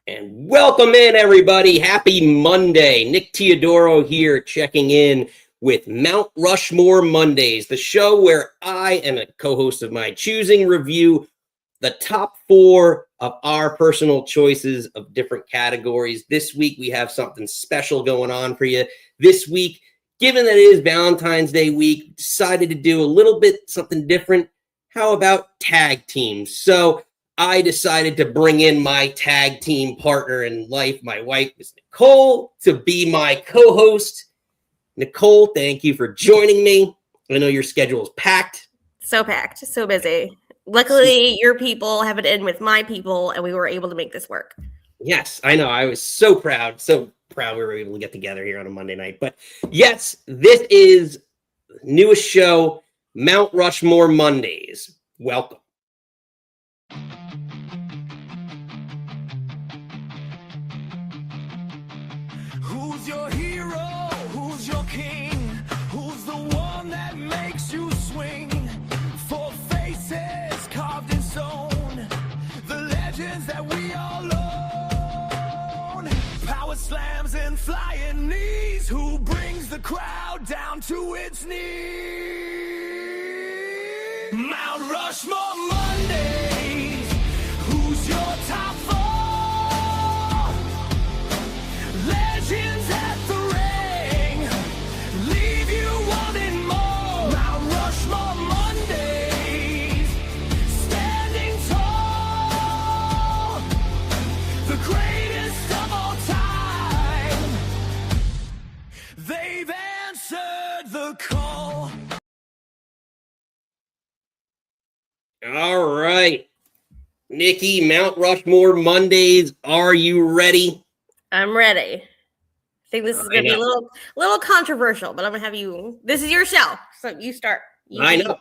And welcome in, everybody. Happy Monday. Nick Teodoro here, checking in with Mount Rushmore Mondays, the show where I and a co-host of my choosing review the top 4 of our personal choices of different categories. This week, we have something special going on for you. This week, given that it is Valentine's Day week, decided to do a little bit something different. How about tag teams? So I decided to bring in my tag team partner in life, my wife, Miss Nicole, to be my co-host. Nicole, thank you for joining me. I know your schedule is packed. So packed, so busy. Luckily, your people have it in with my people, and we were able to make this work. Yes, I know. I was so proud we were able to get together here on a Monday night. But yes, this is the newest show, Mount Rushmore Mondays. Welcome. Who's your hero? Who's your king? Who's the one that makes you swing? 4 faces carved in stone, the legends that we all own. Power slams and flying knees. Who brings the crowd down to its knees? Mount Rushmore Mondays. Who's your top 4? Legends at the ring, leave you wanting more. Mount Rushmore Mondays, standing tall, the greatest of all time. They've answered the call. All right. Nikki, Mount Rushmore Mondays, are you ready? I'm ready. I think this is going to be a little controversial, but I'm going to have you. This is your show, so you start. I know.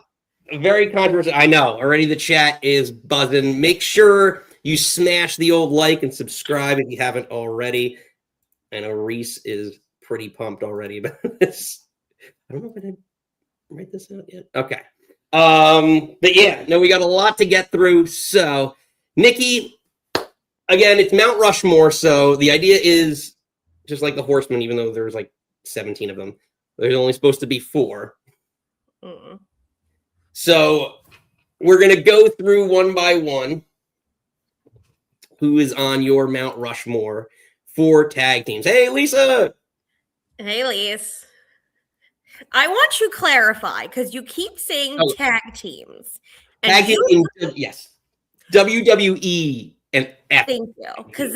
Very controversial. I know. Already the chat is buzzing. Make sure you smash the old like and subscribe if you haven't already. I know Reese is pretty pumped already about this. I don't know if I did write this out yet. Okay. But yeah, no, we got a lot to get through. So, Nikki, again, it's Mount Rushmore, so the idea is just like the Horsemen, even though there's like 17 of them. There's only supposed to be 4. So we're going to go through one by one who is on your Mount Rushmore for tag teams. Hey, Lisa! Hey, Lise. I want you to clarify, because you keep saying tag teams. Tag teams, yes. WWE and F. Thank you. Because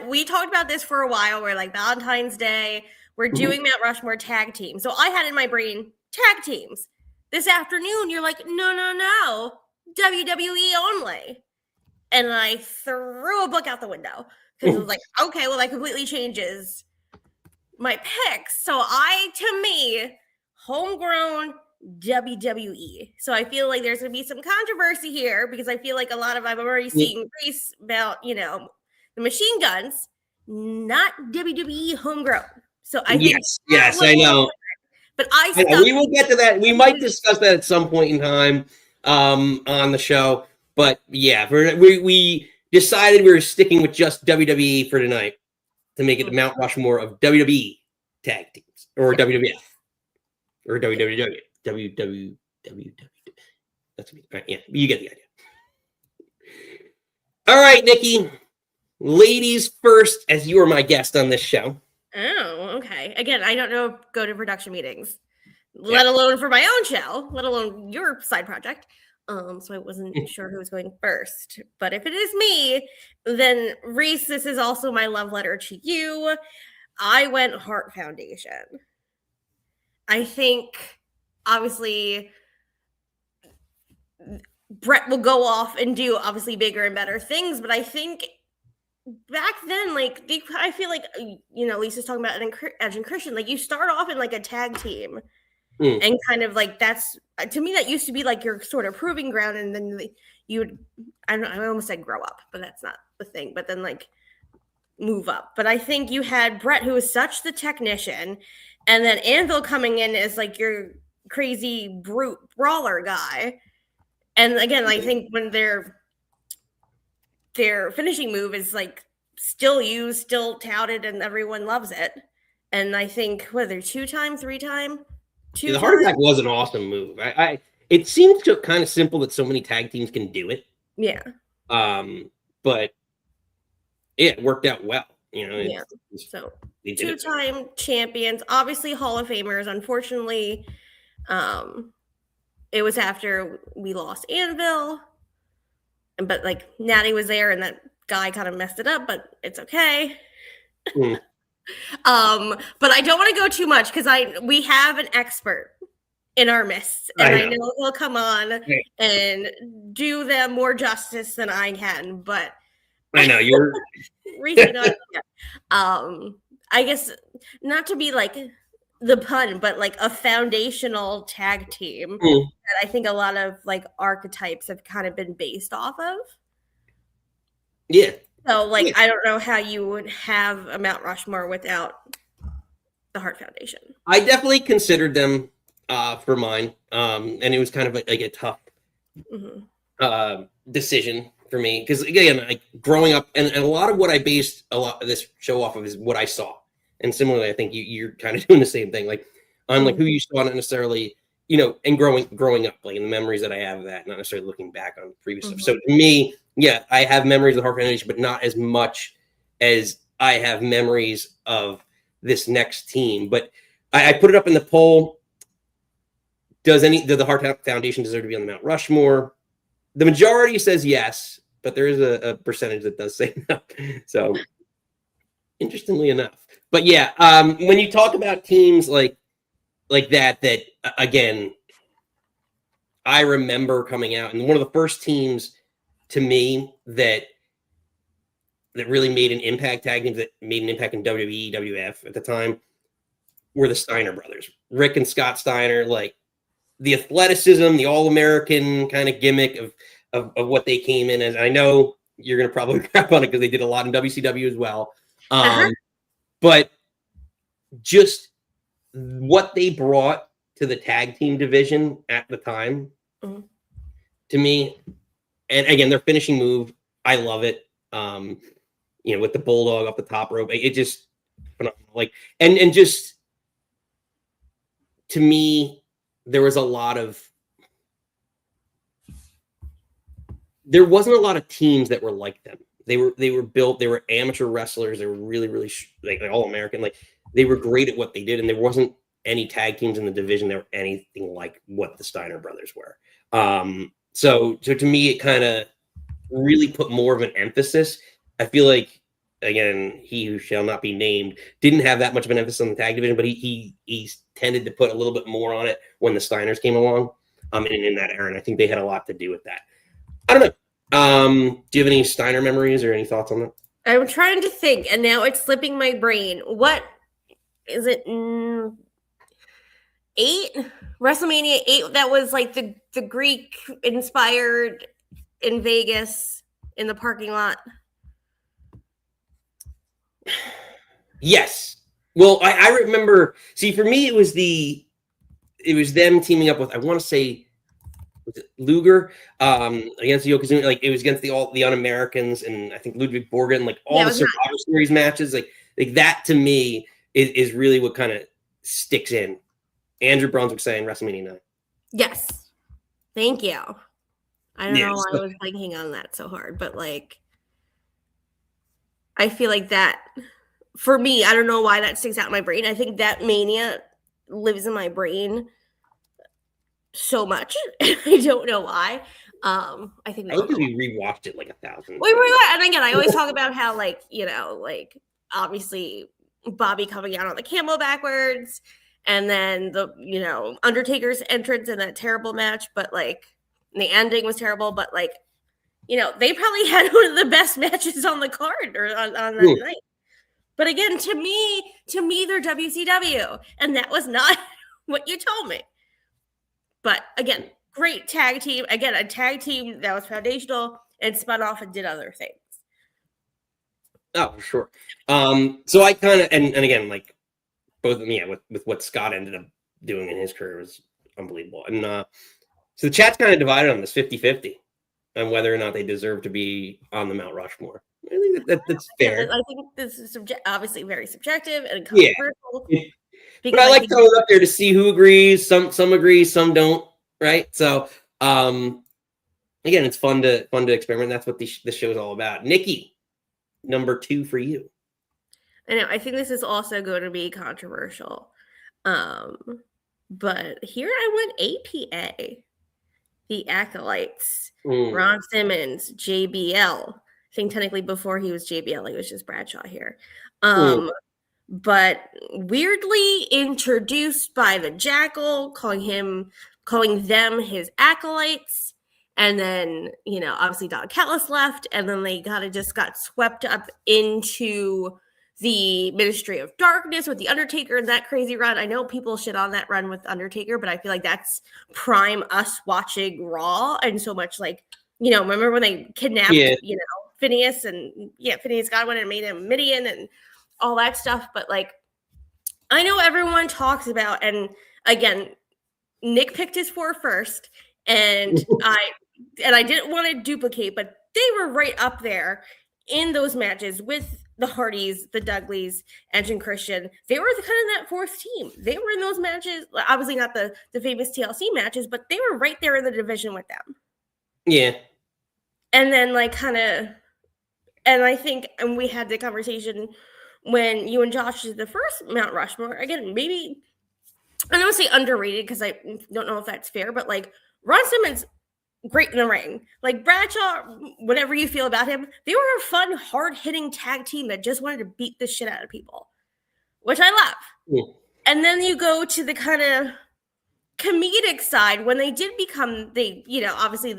we talked about this for a while. We're like Valentine's Day. We're doing Mount Rushmore tag team. So I had in my brain tag teams. This afternoon, you're like, no, WWE only. And I threw a book out the window because it was like, okay, well, that completely changes my picks. So to me, homegrown WWE. So I feel like there's going to be some controversy here because I feel like I'm already seeing Reese about, the machine guns, not WWE homegrown. So I think yes, I know. But we will get to that. We might discuss that at some point in time on the show. But yeah, we decided we were sticking with just WWE for tonight to make it the Mount Rushmore of WWE tag teams or WWF or WWW. WWW. That's me. Right, yeah, you get the idea. All right, Nikki. Ladies first, as you are my guest on this show. Oh, okay. Again, I don't know go to production meetings, let alone for my own show, let alone your side project. So I wasn't sure who was going first. But if it is me, then Reese, this is also my love letter to you. I went Heart Foundation. I think, obviously, Brett will go off and do, obviously, bigger and better things. But I think back then, I feel like, Lisa's talking about Edge and Christian. Like, you start off in, a tag team. And kind of that's, to me, that used to be your sort of proving ground. And then you would, I almost said grow up, but that's not the thing. But then move up. But I think you had Brett, who was such the technician. And then Anvil coming in as your crazy brute brawler guy. And again, I think when they're their finishing move is like still used, still touted, and everyone loves it. And I think whether 2-time, 3-time, The heart attack was an awesome move. It seems kind of simple that so many tag teams can do it. Yeah. But yeah, it worked out well. You know. Yeah. So 2-time champions, obviously Hall of Famers. Unfortunately, it was after we lost Anvil, but like Natty was there, and that guy kind of messed it up. But it's okay. But I don't want to go too much because we have an expert in our midst, and I know he'll come on and do them more justice than I can. But I know you're reaching on. I guess not to be like the pun, but like a foundational tag team that I think a lot of like archetypes have kind of been based off of. Yeah. So, like, I don't know how you would have a Mount Rushmore without the Hart Foundation. I definitely considered them for mine, and it was kind of like a tough decision for me because, again, like growing up, and a lot of what I based a lot of this show off of is what I saw. And similarly, I think you're kind of doing the same thing, like on like who you saw, not necessarily, you know, and growing up, like in the memories that I have of that, not necessarily looking back on previous stuff. So to me, yeah, I have memories of the Hart Foundation, but not as much as I have memories of this next team. But I put it up in the poll. Did the Hart Foundation deserve to be on the Mount Rushmore? The majority says yes, but there is a percentage that does say no. So interestingly enough, but yeah, when you talk about teams like that again, I remember coming out, and one of the first teams to me that really made an impact, tag teams that made an impact in WWE, WF at the time, were the Steiner brothers, Rick and Scott Steiner. Like the athleticism, the all-American kind of gimmick of what they came in as. I know you're going to probably crap on it because they did a lot in WCW as well. But just what they brought to the tag team division at the time, to me, and again, their finishing move, I love it. You know, with the bulldog up the top rope, it just phenomenal. Like, and just to me, there wasn't a lot of teams that were like them. They were built. They were amateur wrestlers. They were really like all American. Like they were great at what they did, and there wasn't any tag teams in the division that were anything like what the Steiner brothers were. So to me, it kind of really put more of an emphasis. I feel like, again, he who shall not be named didn't have that much of an emphasis on the tag division, but he tended to put a little bit more on it when the Steiners came along, in that era, and I think they had a lot to do with that. I don't know. Do you have any Steiner memories or any thoughts on that? I'm trying to think, and now it's slipping my brain. What is it? 8? WrestleMania 8, that was like the Greek inspired in Vegas in the parking lot. Yes. Well, I remember. See, for me, it was them teaming up with, I want to say, was it Luger against Yokozuna. Like it was against the Un-Americans, and I think Ludwig Borgen. Like all the Survivor Series matches, like that to me is really what kind of sticks in. Andrew Brunswick saying WrestleMania 9. Yes. Thank you. I don't know why I was blanking on that so hard, but like, I feel like that, for me, I don't know why that sticks out in my brain. I think that Mania lives in my brain so much. I don't know why. I think because we rewatched it like 1,000. And again, I always talk about how, like, you know, like obviously Bobby coming out on the camel backwards, and then the, you know, Undertaker's entrance in that terrible match, but like the ending was terrible, but like, you know, they probably had one of the best matches on the card or on that night. But again, to me, they're WCW, and that was not what you told me. But again, great tag team. Again, a tag team that was foundational and spun off and did other things. Oh, for sure. So I kind of, and again, like both of them, yeah, with what Scott ended up doing in his career was unbelievable. And so the chat's kind of divided on this 50-50. on whether or not they deserve to be on the Mount Rushmore. I think that's fair. I think this is obviously very subjective and Yeah. controversial. But I like throwing it up there to see who agrees. Some agree, some don't. Right. So again, it's fun to experiment. That's what this show is all about. Nikki, number 2 for you. I know. I think this is also going to be controversial. But here I went APA. The Acolytes. Ron Simmons, JBL. I think technically before he was JBL, he was just Bradshaw here. But weirdly introduced by the Jackal, calling them his acolytes. And then, obviously Don Callis left, and then they just got swept up into the Ministry of Darkness with the Undertaker and that crazy run. I know people shit on that run with Undertaker, but I feel like that's prime us watching Raw. And so much remember when they kidnapped, Phineas and Phineas Godwin and made him Midian and all that stuff. But I know everyone talks about, and again, Nick picked his 4 first, and I didn't want to duplicate, but they were right up there in those matches with the Hardys, the Dudleys, Edge and Christian. They were kind of that 4th team. They were in those matches, obviously not the famous TLC matches, but they were right there in the division with them. Yeah. And then and I think, and we had the conversation when you and Josh did the first Mount Rushmore, again, maybe, I don't want to say underrated because I don't know if that's fair, but Ron Simmons, great in the ring. Bradshaw, whatever you feel about him, they were a fun, hard-hitting tag team that just wanted to beat the shit out of people, which I love. Yeah. And then you go to the kind of comedic side when they did become, obviously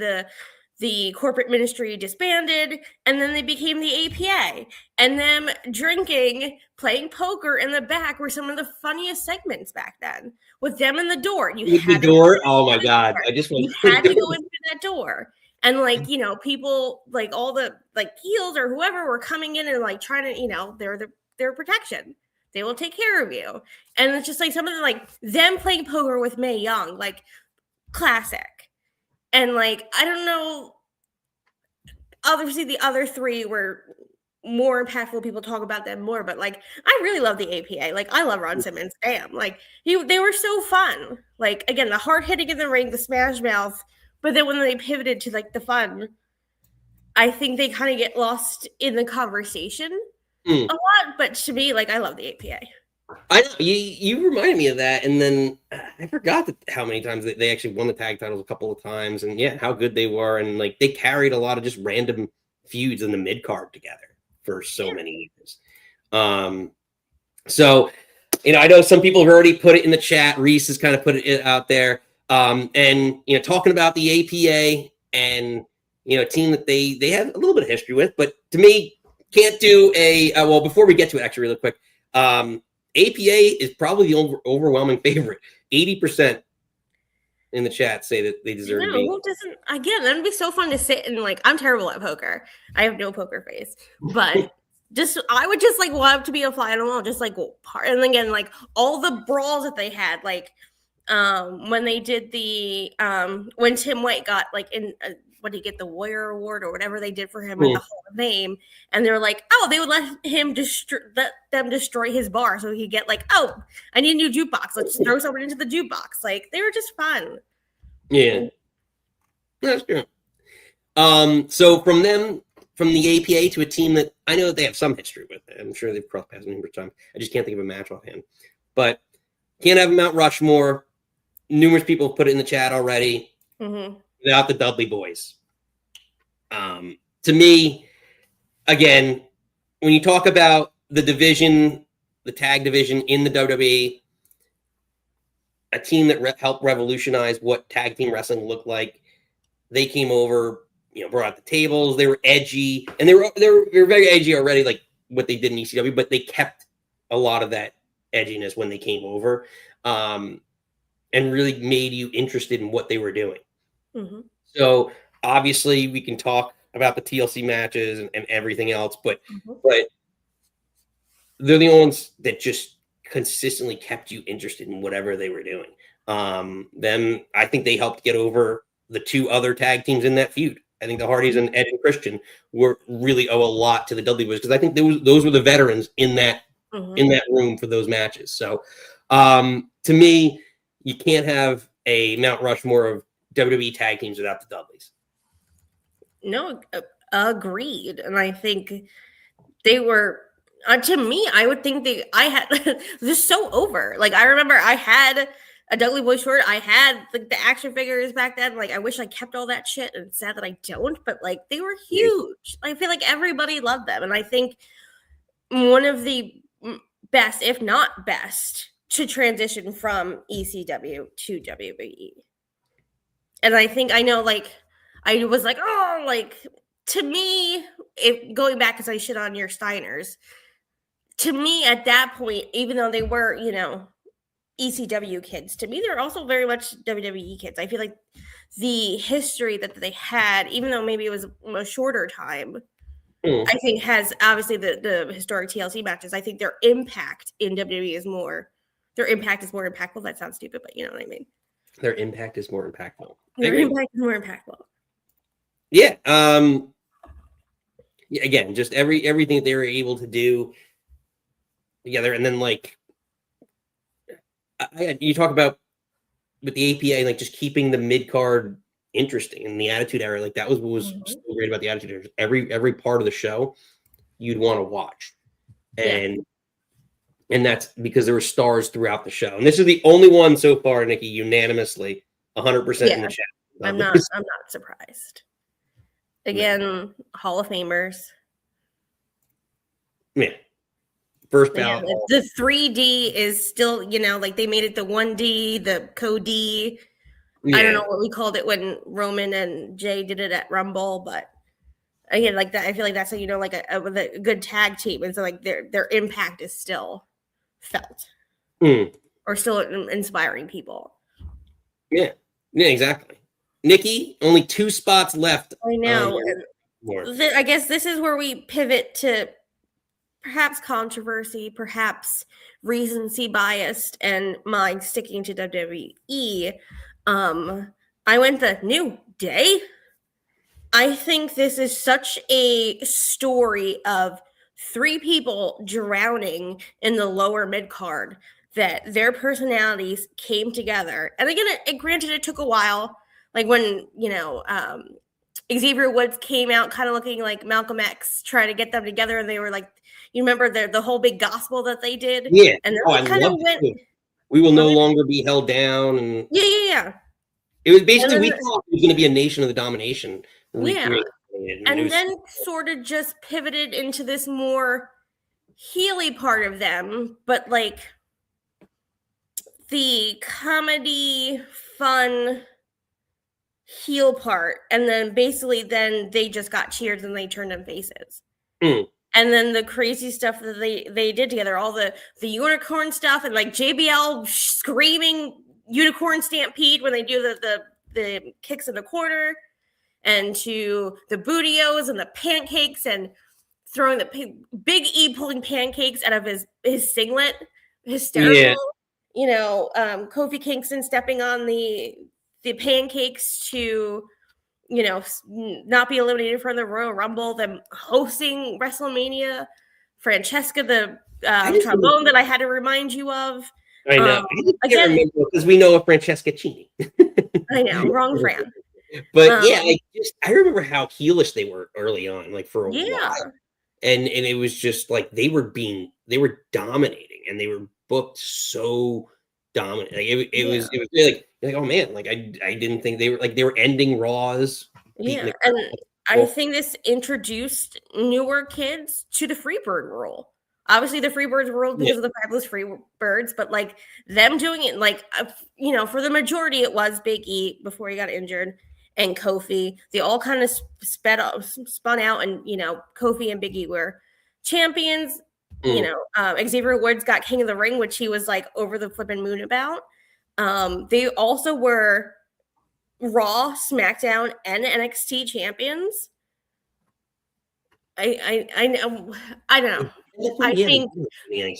the corporate ministry disbanded, and then they became the APA. And them drinking, playing poker in the back were some of the funniest segments back then. With them in the door. Oh my God. I just you had to go into that door. And people all the heels or whoever were coming in and trying to, they're their protection. They will take care of you. And it's just some of the them playing poker with Mae Young, classic. And I don't know, obviously the other 3 were more impactful. People talk about them more, but I really love the APA. I love Ron Simmons. Damn. They were so fun. Again, the hard hitting in the ring, the smash mouth, but then when they pivoted to the fun, I think they kind of get lost in the conversation a lot. But to me, I love the APA. I know you reminded me of that, and then I forgot how many times they actually won the tag titles a couple of times, and how good they were, and they carried a lot of just random feuds in the mid card together for so many years. So I know some people have already put it in the chat. Reese has kind of put it out there, and talking about the APA and a team that they have a little bit of history with, but to me can't do well. Before we get to it, actually, really quick. APA is probably the overwhelming favorite. 80% in the chat say that they deserve to be. Who doesn't? Again, that'd be so fun to sit and I'm terrible at poker. I have no poker face, but I would just love to be a fly on the wall, just and again, all the brawls that they had, when they did the when Tim White got in. What did he get, the Warrior Award or whatever they did for him in the Hall of Fame? And they're they would let them destroy his bar so he could get I need a new jukebox. Let's throw someone into the jukebox. They were just fun. Yeah, that's true. So from the APA to a team that I know that they have some history with. I'm sure they've crossed paths numerous times. I just can't think of a match offhand. But can't have a Mount Rushmore. Numerous people have put it in the chat already. Mm-hmm. Without the Dudley Boys. To me, again, when you talk about the division, the tag division in the WWE, a team that helped revolutionize what tag team wrestling looked like, they came over, brought out the tables. They were edgy, and they were very edgy already, what they did in ECW, but they kept a lot of that edginess when they came over, and really made you interested in what they were doing. Mm-hmm. So obviously we can talk about the TLC matches and everything else, but they're the ones that just consistently kept you interested in whatever they were doing. Then I think they helped get over the 2 other tag teams in that feud, I think the Hardys and Ed and Christian were really owe a lot to the Dudley Boys because I think those were the veterans in that room for those matches. So to me, you can't have a Mount Rushmore of WWE tag teams without the Dudleys. No, agreed. And I think they were, to me, I would think I had this so over. Like, I remember I had a Dudley Boy short. I had like the action figures back then. Like, I wish I kept all that shit, and it's sad that I don't, but like, they were huge. I feel like everybody loved them. And I think one of the best, if not best, to transition from ECW to WWE. And I know, like, I was like, oh, like, to me, if going back, because I shit on your Steiners, to me at that point, even though they were, ECW kids, to me, they're also very much WWE kids. I feel like the history that they had, even though maybe it was a shorter time, I think has obviously the historic TLC matches. I think their impact in WWE is more impactful. That sounds stupid, but you know what I mean. Their impact is more impactful. Their impact is more impactful. Yeah. Again, just everything they were able to do together, and then like you talk about with the APA, like just keeping the mid card interesting and the Attitude Era. Like that was what was so great about the Attitude Era. Every part of the show you'd want to watch, and that's because there were stars throughout the show. And this is the only one so far, Nikki, unanimously 100% in the chat. I'm not surprised. Again, Hall of Famers. Yeah. First ballot. The 3D is still, like they made it the 1D, the Co-D. I don't know what we called it when Roman and Jay did it at Rumble, but again, like that, I feel like that's how like a good tag team. And so like their impact is still felt or still inspiring people. Yeah, exactly. Nikki, only 2 spots left. I know. I guess this is where we pivot to perhaps controversy, perhaps recency biased, and mine sticking to WWE. I went the New Day. I think this is such a story of 3 people drowning in the lower mid card that their personalities came together. And again, granted, it took a while. Like when, Xavier Woods came out kind of looking like Malcolm X, trying to get them together. And they were like, you remember the whole big gospel that they did? Yeah. And then they kind of went. We will no longer be held down. And yeah. It was basically, we thought it was going to be a Nation of the Domination. Yeah. And then sort of just pivoted into this more Healy part of them, but like the comedy, fun heel part. And then basically then they just got cheered and they turned them faces. And then the crazy stuff that they did together, all the unicorn stuff and like JBL screaming unicorn stampede when they do the kicks in the corner, and to the bootios and the pancakes and throwing the Big E pulling pancakes out of his singlet, hysterical. Yeah. Kofi Kingston stepping on the pancakes to not be eliminated from the Royal Rumble, them hosting WrestleMania, Francesca, the trombone that I had to remind you of. I know. I can't remember because we know of Francesca Chini. I know, wrong Fran. But I remember how heelish they were early on, like for a while. And it was just like they were dominating, and they were booked so dominant. Like it was really like, oh man, like I didn't think they were ending Raws. Yeah, and I think this introduced newer kids to the Freebird rule. Obviously, the Freebirds ruled because of the Fabulous Freebirds, but like them doing it, like for the majority, it was Big E before he got injured, and Kofi. They all kind of spun out, and Kofi and Big E were champions. Xavier Woods got King of the Ring, which he was like over the flipping moon about. They also were Raw, SmackDown, and NXT champions. I don't know. I think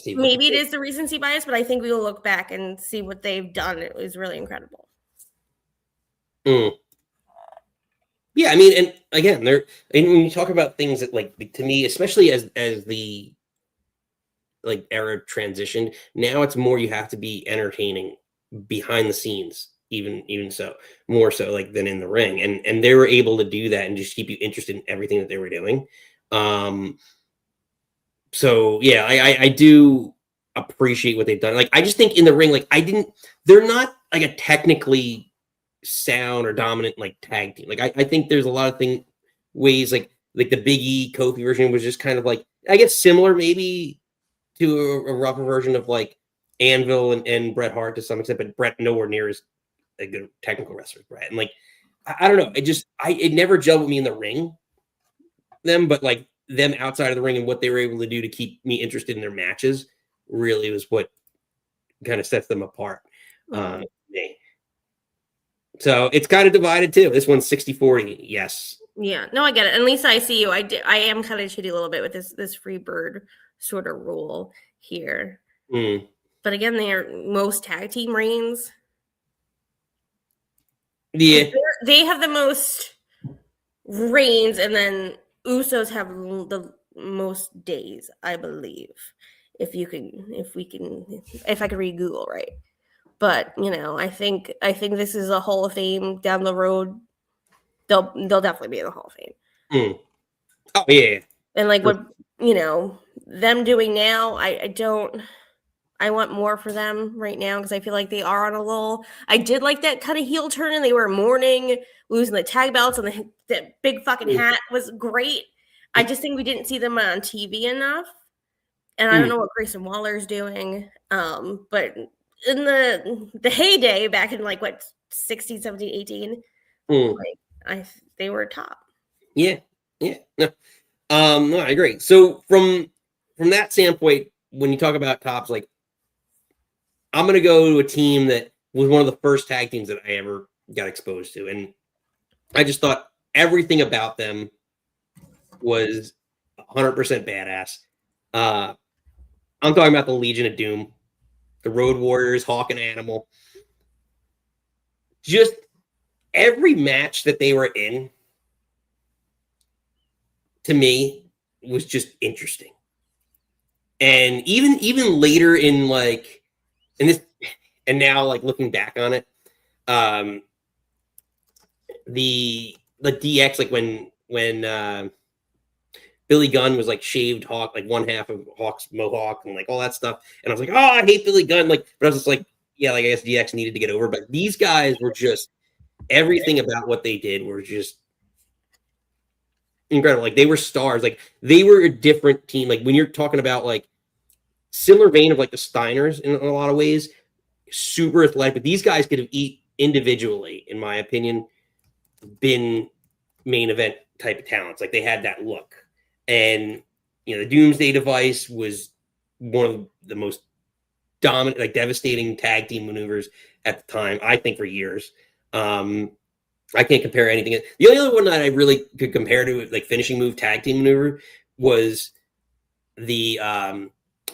maybe it is the recency bias, but I think we will look back and see what they've done. It was really incredible. Yeah, I mean, and again, and when you talk about things that, like, to me, especially as the like era transitioned, now it's more you have to be entertaining behind the scenes, even so, more so like than in the ring, and they were able to do that and just keep you interested in everything that they were doing. So yeah, I do appreciate what they've done. Like, I just think in the ring, like, they're not like a technically sound or dominant like tag team. Like, I think there's a lot of ways like the Big E Kofi version was just kind of like, I guess, similar maybe to a rougher version of like Anvil and Bret Hart to some extent, but Bret nowhere near as a good technical wrestler as Bret. And like, I don't know, it never gelled with me in the ring, but like them outside of the ring and what they were able to do to keep me interested in their matches really was what kind of sets them apart. So it's kind of divided too. This one's 60-40. Yes. Yeah. No, I get it. At least I see you. I am kind of shitty a little bit with this free bird sort of rule here. But again, they are most tag team reigns. Yeah. They have the most reigns, and then Usos have the most days, I believe. If I could read Google right. But I think this is a Hall of Fame down the road. They'll definitely be in the Hall of Fame. Oh yeah. And like what them doing now, I want more for them right now because I feel like they are on a lull. I did like that kind of heel turn, and they were mourning losing the tag belts, and the big fucking hat was great. I just think we didn't see them on TV enough, and I don't know what Grayson Waller's doing. But in the heyday back in like what 16, 17, 18, they were top. Yeah. No, I agree. So from that standpoint, when you talk about tops, like, I'm gonna go to a team that was one of the first tag teams that I ever got exposed to, and I just thought everything about them was 100% badass. I'm talking about the Legion of Doom, the Road Warriors, Hawk and Animal. Just every match that they were in, to me, was just interesting. And even later in like, and now like looking back on it, the DX, like when Billy Gunn was like shaved Hawk, like one half of Hawk's mohawk and like all that stuff, and I was like, oh, I hate Billy Gunn, like, but I was just like, yeah, like I guess DX needed to get over, but these guys were just, everything about what they did were just incredible. Like, they were stars. Like, they were a different team. Like, when you're talking about like similar vein of like the Steiners in a lot of ways, super athletic, but these guys could have individually, in my opinion, been main event type of talents. Like, they had that look. And the Doomsday Device was one of the most dominant, like devastating tag team maneuvers at the time, I think, for years. I can't compare anything. The only other one that I really could compare to, like, finishing move tag team maneuver was the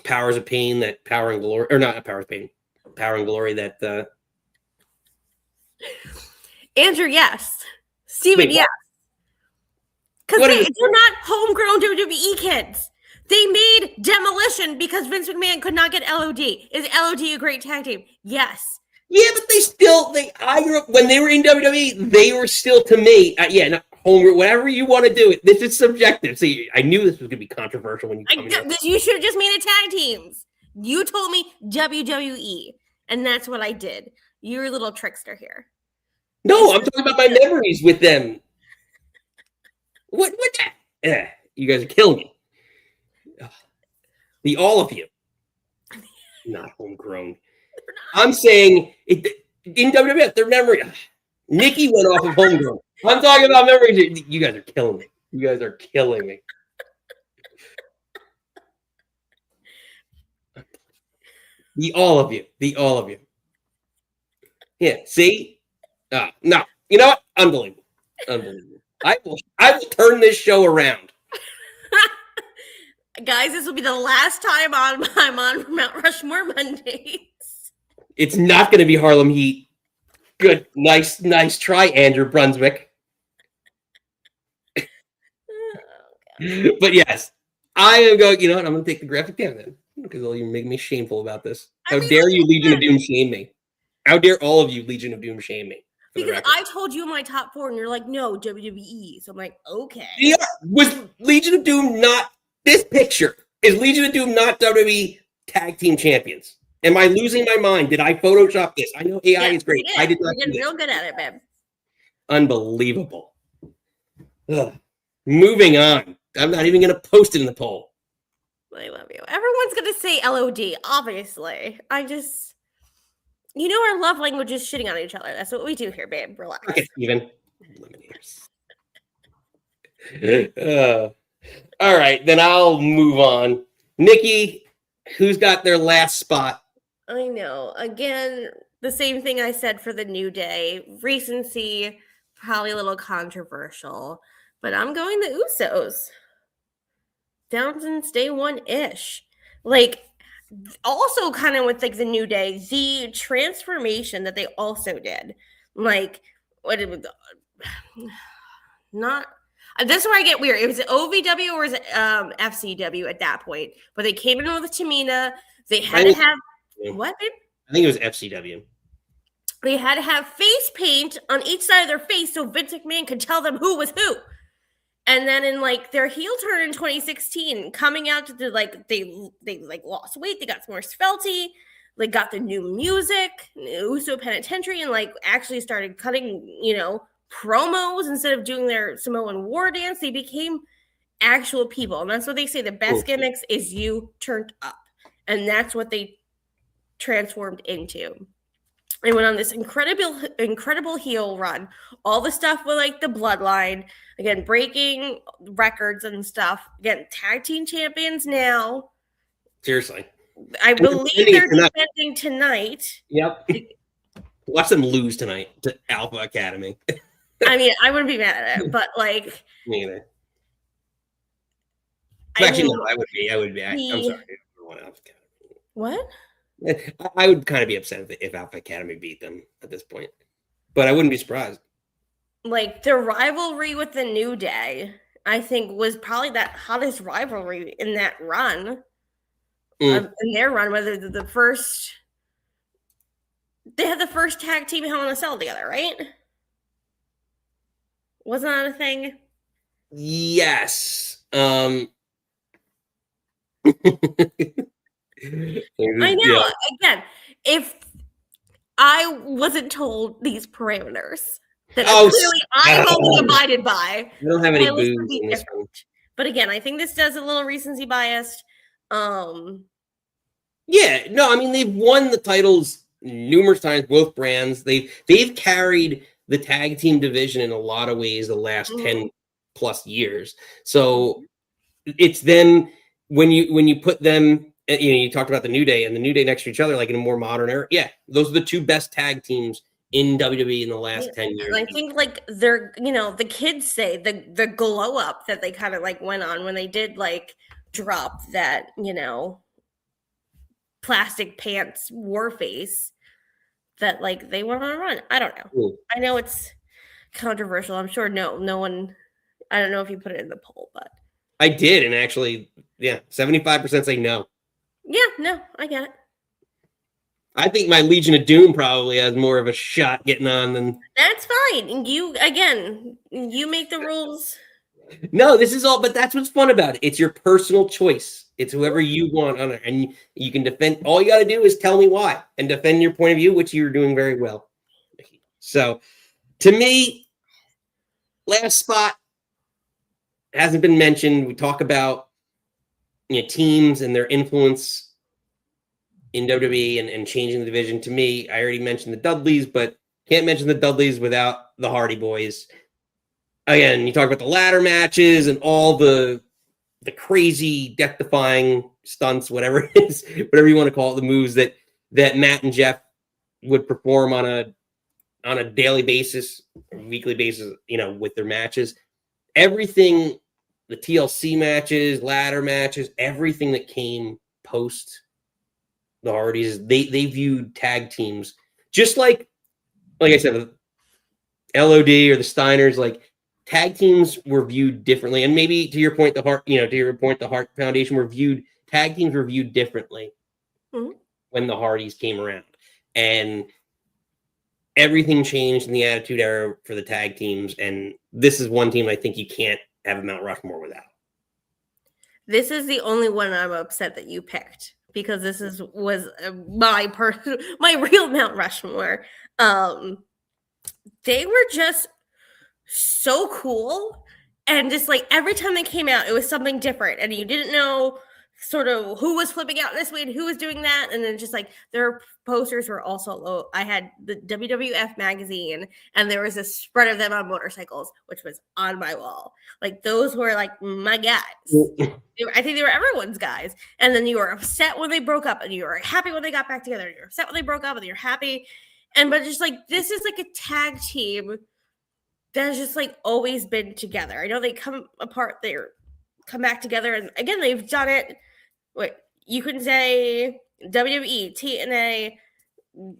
Powers of Pain, that Power and Glory, or not Powers of Pain, Power and Glory, that Andrew, yes. Steven, yes. Because they're not homegrown WWE kids. They made Demolition because Vince McMahon could not get LOD. Is LOD a great tag team? Yes. Yeah, but I grew up when they were in WWE. They were still, to me, not homegrown. Whatever you want to do, this is subjective. See, I knew this was going to be controversial when you come here. You should have just made it tag teams. You told me WWE, and that's what I did. You're a little trickster here. No, I'm talking about my memories with them. What that? You guys are killing me. All of you. Not homegrown. I'm saying in WWF, their memory. Nikki went off of homegrown. I'm talking about memories. You guys are killing me. You guys are killing me. All of you. Yeah, see? No. You know what? Unbelievable. I will turn this show around. Guys, this will be the last time I'm on Mount Rushmore Mondays. It's not going to be Harlem Heat. Good. Nice try, Andrew Brunswick. But yes, I am going. You know what? I'm going to take the graphic down then because you're making me shameful about this. How dare you, Legion of Doom, shame me? How dare all of you, Legion of Doom, shame me? Because I told you my top 4, and you're like, no, WWE. So I'm like, okay. Yeah, was Legion of Doom not this picture? Is Legion of Doom not WWE tag team champions? Am I losing my mind? Did I Photoshop this? I know AI is great. I did not. You're getting real good at it, babe. Unbelievable. Ugh. Moving on. I'm not even going to post it in the poll. I love you. Everyone's going to say LOD, obviously. Our love language is shitting on each other. That's what we do here, babe. Relax. Okay, Steven. All right, then I'll move on. Nikki, who's got their last spot? I know. Again, the same thing I said for the New Day. Recency, probably a little controversial. But I'm going the Usos. Down since day one-ish. Also kind of with the New Day, the transformation that they also did. What it was not. This is where I get weird. It was OVW or was it FCW at that point? But they came in with Tamina. They had to have what? I think it was FCW. They had to have face paint on each side of their face so Vince McMahon could tell them who was who. And then in their heel turn in 2016, coming out to they lost weight, they got more svelty, got the new music, Uso Penitentiary, and actually started cutting, promos instead of doing their Samoan War dance. They became actual people. And that's what they say. The best gimmicks is you turned up. And that's what they transformed into. They went on this incredible heel run. All the stuff with the bloodline, again, breaking records and stuff. Again, tag team champions now. Seriously. I believe they're defending tonight. Yep. Watch them lose tonight to Alpha Academy. I mean, I wouldn't be mad at it, but me either. Actually, no, I would be. I'm sorry. What? I would kind of be upset if Alpha Academy beat them at this point, but I wouldn't be surprised. The rivalry with the New Day, I think, was probably that hottest rivalry in that run. In their run, whether the first, they had the first tag team Hell in a Cell together, right? Wasn't that a thing? Yes. I know. Yeah. Again, if I wasn't told these parameters that clearly I've only abided by, I don't have any booze in this one. But again, I think this does a little recency biased. Yeah, no, I mean they've won the titles numerous times, both brands. They've carried the tag team division in a lot of ways the last 10 plus years. So it's then when you put them. You talked about the New Day and the New Day next to each other, in a more modern era. Yeah, those are the two best tag teams in WWE in the last 10 years. And I think they're, the kids say the glow up that they kind of went on when they did drop that, plastic pants war face that they went on a run. I don't know. Ooh. I know it's controversial. I'm sure no one, I don't know if you put it in the poll, but I did, and actually, 75% say no. Yeah, no, I get it. I think my Legion of Doom probably has more of a shot getting on than. That's fine. You make the rules. No, this is all, but that's what's fun about it. It's your personal choice. It's whoever you want on it, and you can defend. All you got to do is tell me why and defend your point of view, which you're doing very well. So, to me, last spot hasn't been mentioned. We talk about teams and their influence in WWE and changing the division. To me, I already mentioned the Dudleys, but can't mention the Dudleys without the Hardy Boys. Again, you talk about the ladder matches and all the crazy death-defying stunts, whatever it is, whatever you want to call it, the moves that Matt and Jeff would perform on a daily basis, or weekly basis, with their matches. Everything. The TLC matches, ladder matches, everything that came post the Hardys, they viewed tag teams just like I said, LOD or the Steiners. tag teams were viewed differently, and maybe to your point, the Hart Foundation tag teams were viewed differently when the Hardys came around, and everything changed in the Attitude Era for the tag teams. And this is one team I think you can't have a Mount Rushmore without. This is the only one I'm upset that you picked, because this was my real Mount Rushmore. They were just so cool, and just like every time they came out, it was something different, and you didn't know sort of who was flipping out this way and who was doing that. And then just like their posters were also low. I had the WWF magazine, and there was a spread of them on motorcycles, which was on my wall. Like those were like my guys. I think they were everyone's guys. And then you were upset when they broke up, and you were happy when they got back together. You're upset when they broke up, and you're happy. But just like, this is like a tag team that has just like always been together. I know they come apart, they come back together, and again, they've done it. Wait, you can say WWE, TNA,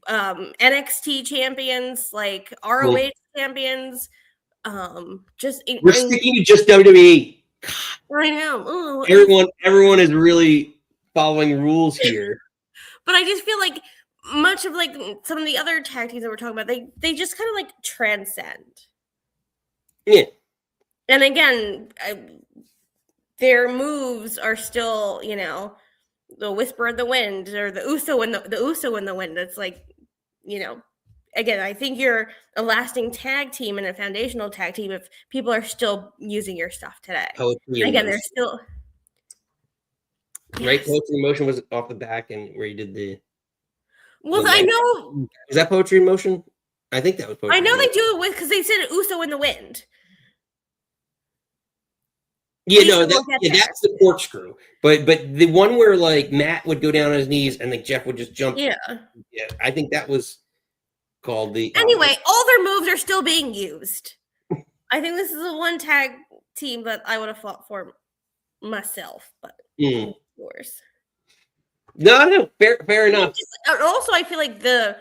NXT champions, like ROH champions. We're sticking to just WWE. I know. Ooh, everyone is really following rules here. But I just feel like much of like some of the other tag teams that we're talking about, they just kind of like transcend. Yeah. And again, their moves are still, the whisper in the wind, or the Uso in the wind. It's like, again, I think you're a lasting tag team and a foundational tag team if people are still using your stuff today. Again, they're still right. Poetry in Motion was off the back, and where you did the. Well, I know. Is that Poetry in Motion? I think that was Poetry. I know they do it with, because they said Uso in the wind. Yeah, no, that's the corkscrew. But the one where like Matt would go down on his knees and like Jeff would just jump. Yeah, I think that was called the. Anyway, all their moves are still being used. I think this is the one tag team that I would have fought for myself, but yours. No, fair enough. Also, I feel like the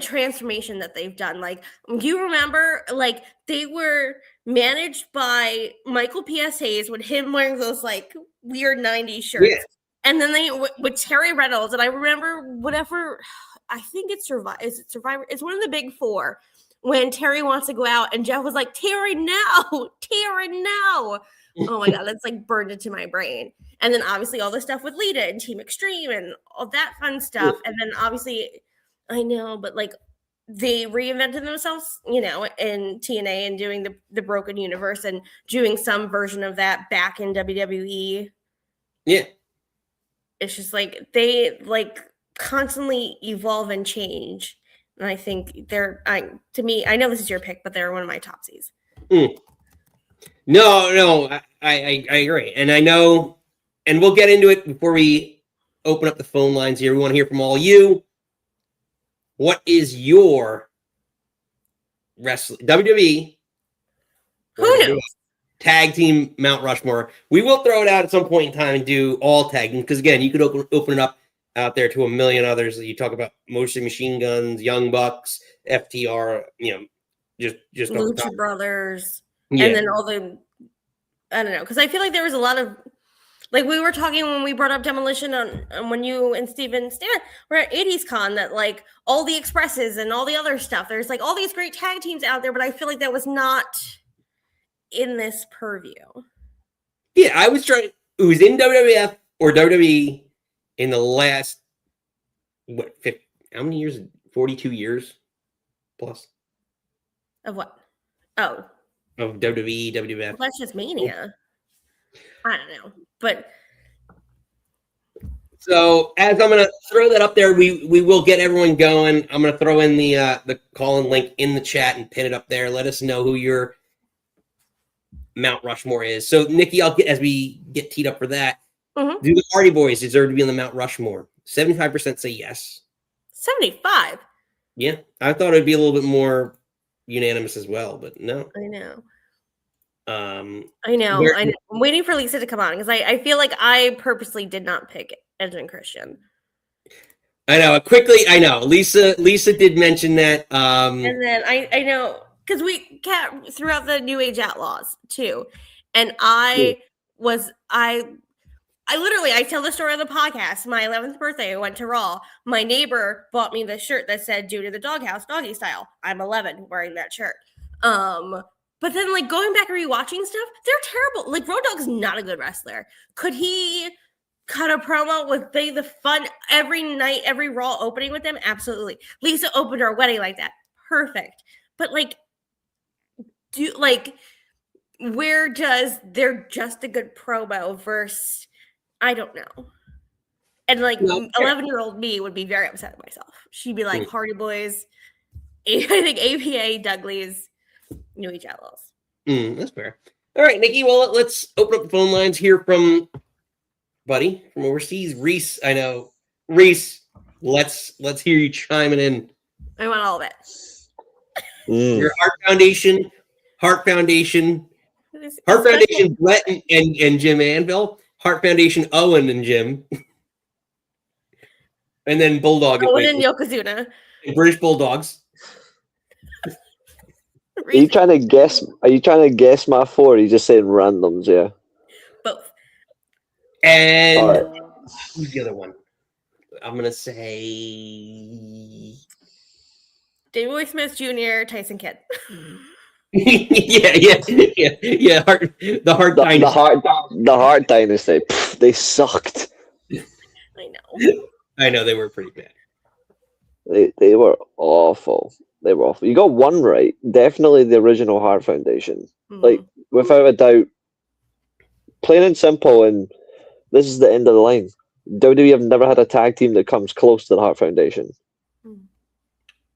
transformation that they've done, like, do you remember, like, they were managed by Michael P.S. Hayes with him wearing those like weird 90s shirts, and then they with Terry Reynolds, and I remember whatever, I think it's Survivor. Is it Survivor? It's one of the big four, when Terry wants to go out and Jeff was like, Terry, no. Oh my God, that's like burned into my brain. And then obviously all the stuff with Lita and Team Extreme and all that fun stuff. And then obviously, I know, but like they reinvented themselves, in TNA and doing the Broken Universe and doing some version of that back in WWE. Yeah. It's just like they like constantly evolve and change. And I think to me, I know this is your pick, but they're one of my topsies. No, I agree. And I know, and we'll get into it before we open up the phone lines here. We want to hear from all you. What is your wrestling WWE? Who knows? Tag team Mount Rushmore. We will throw it out at some point in time and do all tagging, because again, you could open it up out there to a million others. You talk about Motion Machine Guns, Young Bucks, FTR, just Lucha Brothers, and then all the, I don't know, because I feel like there was a lot of, like we were talking when we brought up Demolition on when you and Steven were at 80s Con, that like all the Expresses and all the other stuff, there's like all these great tag teams out there, but I feel like that was not in this purview. Yeah, I was trying. It was in WWF or WWE in the last how many years? 42 years plus. Of what? Oh. Of WWE, WWF. Well, that's just Mania. I don't know, but so as I'm gonna throw that up there, we will get everyone going. I'm gonna throw in the call-in link in the chat and pin it up there. Let us know who your Mount Rushmore is. So Nikki, as we get teed up for that, do the Hardy Boys deserve to be on the Mount Rushmore? 75% say yes. 75. Yeah, I thought it'd be a little bit more unanimous as well, but no. I know. I'm waiting for Lisa to come on, because I feel like I purposely did not pick Edge and Christian. I know. Quickly, I know. Lisa did mention that. And then I know because we kept throughout the New Age Outlaws too, and I literally, I tell the story on the podcast. My 11th birthday, I went to Raw. My neighbor bought me this shirt that said "Due to the Doghouse, Doggy Style." I'm 11 wearing that shirt. But then, like, going back and rewatching stuff, they're terrible. Like, Road Dogg's not a good wrestler. Could he cut a promo with the fun every night, every Raw opening with them? Absolutely. Lisa opened her wedding like that. Perfect. But, like, where does they're just a good promo versus, I don't know. And, like, 11-year-old me would be very upset at myself. She'd be like, Hardy Boys, I think APA, Dudley's, New Age Outlaws. That's fair. All right, Nikki. Well, let's open up the phone lines here from buddy from overseas, Reese. I know, Reese. Let's hear you chiming in. I want all of it. Your Heart Foundation, Brett and Jim Anvil, Heart Foundation, Owen and Jim, and then Bulldog. Owen and Yokozuna. And British Bulldogs. Are you trying to guess my four? Or are you just saying randoms? Yeah. Both. And who's the other one? I'm gonna say Davey Boy Smith Jr., Tyson Kidd. yeah. The Heart Dynasty. Pff, they sucked. I know they were pretty bad. They were awful. They were awful. You got one right. Definitely the original Heart Foundation. Like, without a doubt. Plain and simple, and this is the end of the line. WWE have never had a tag team that comes close to the Heart Foundation.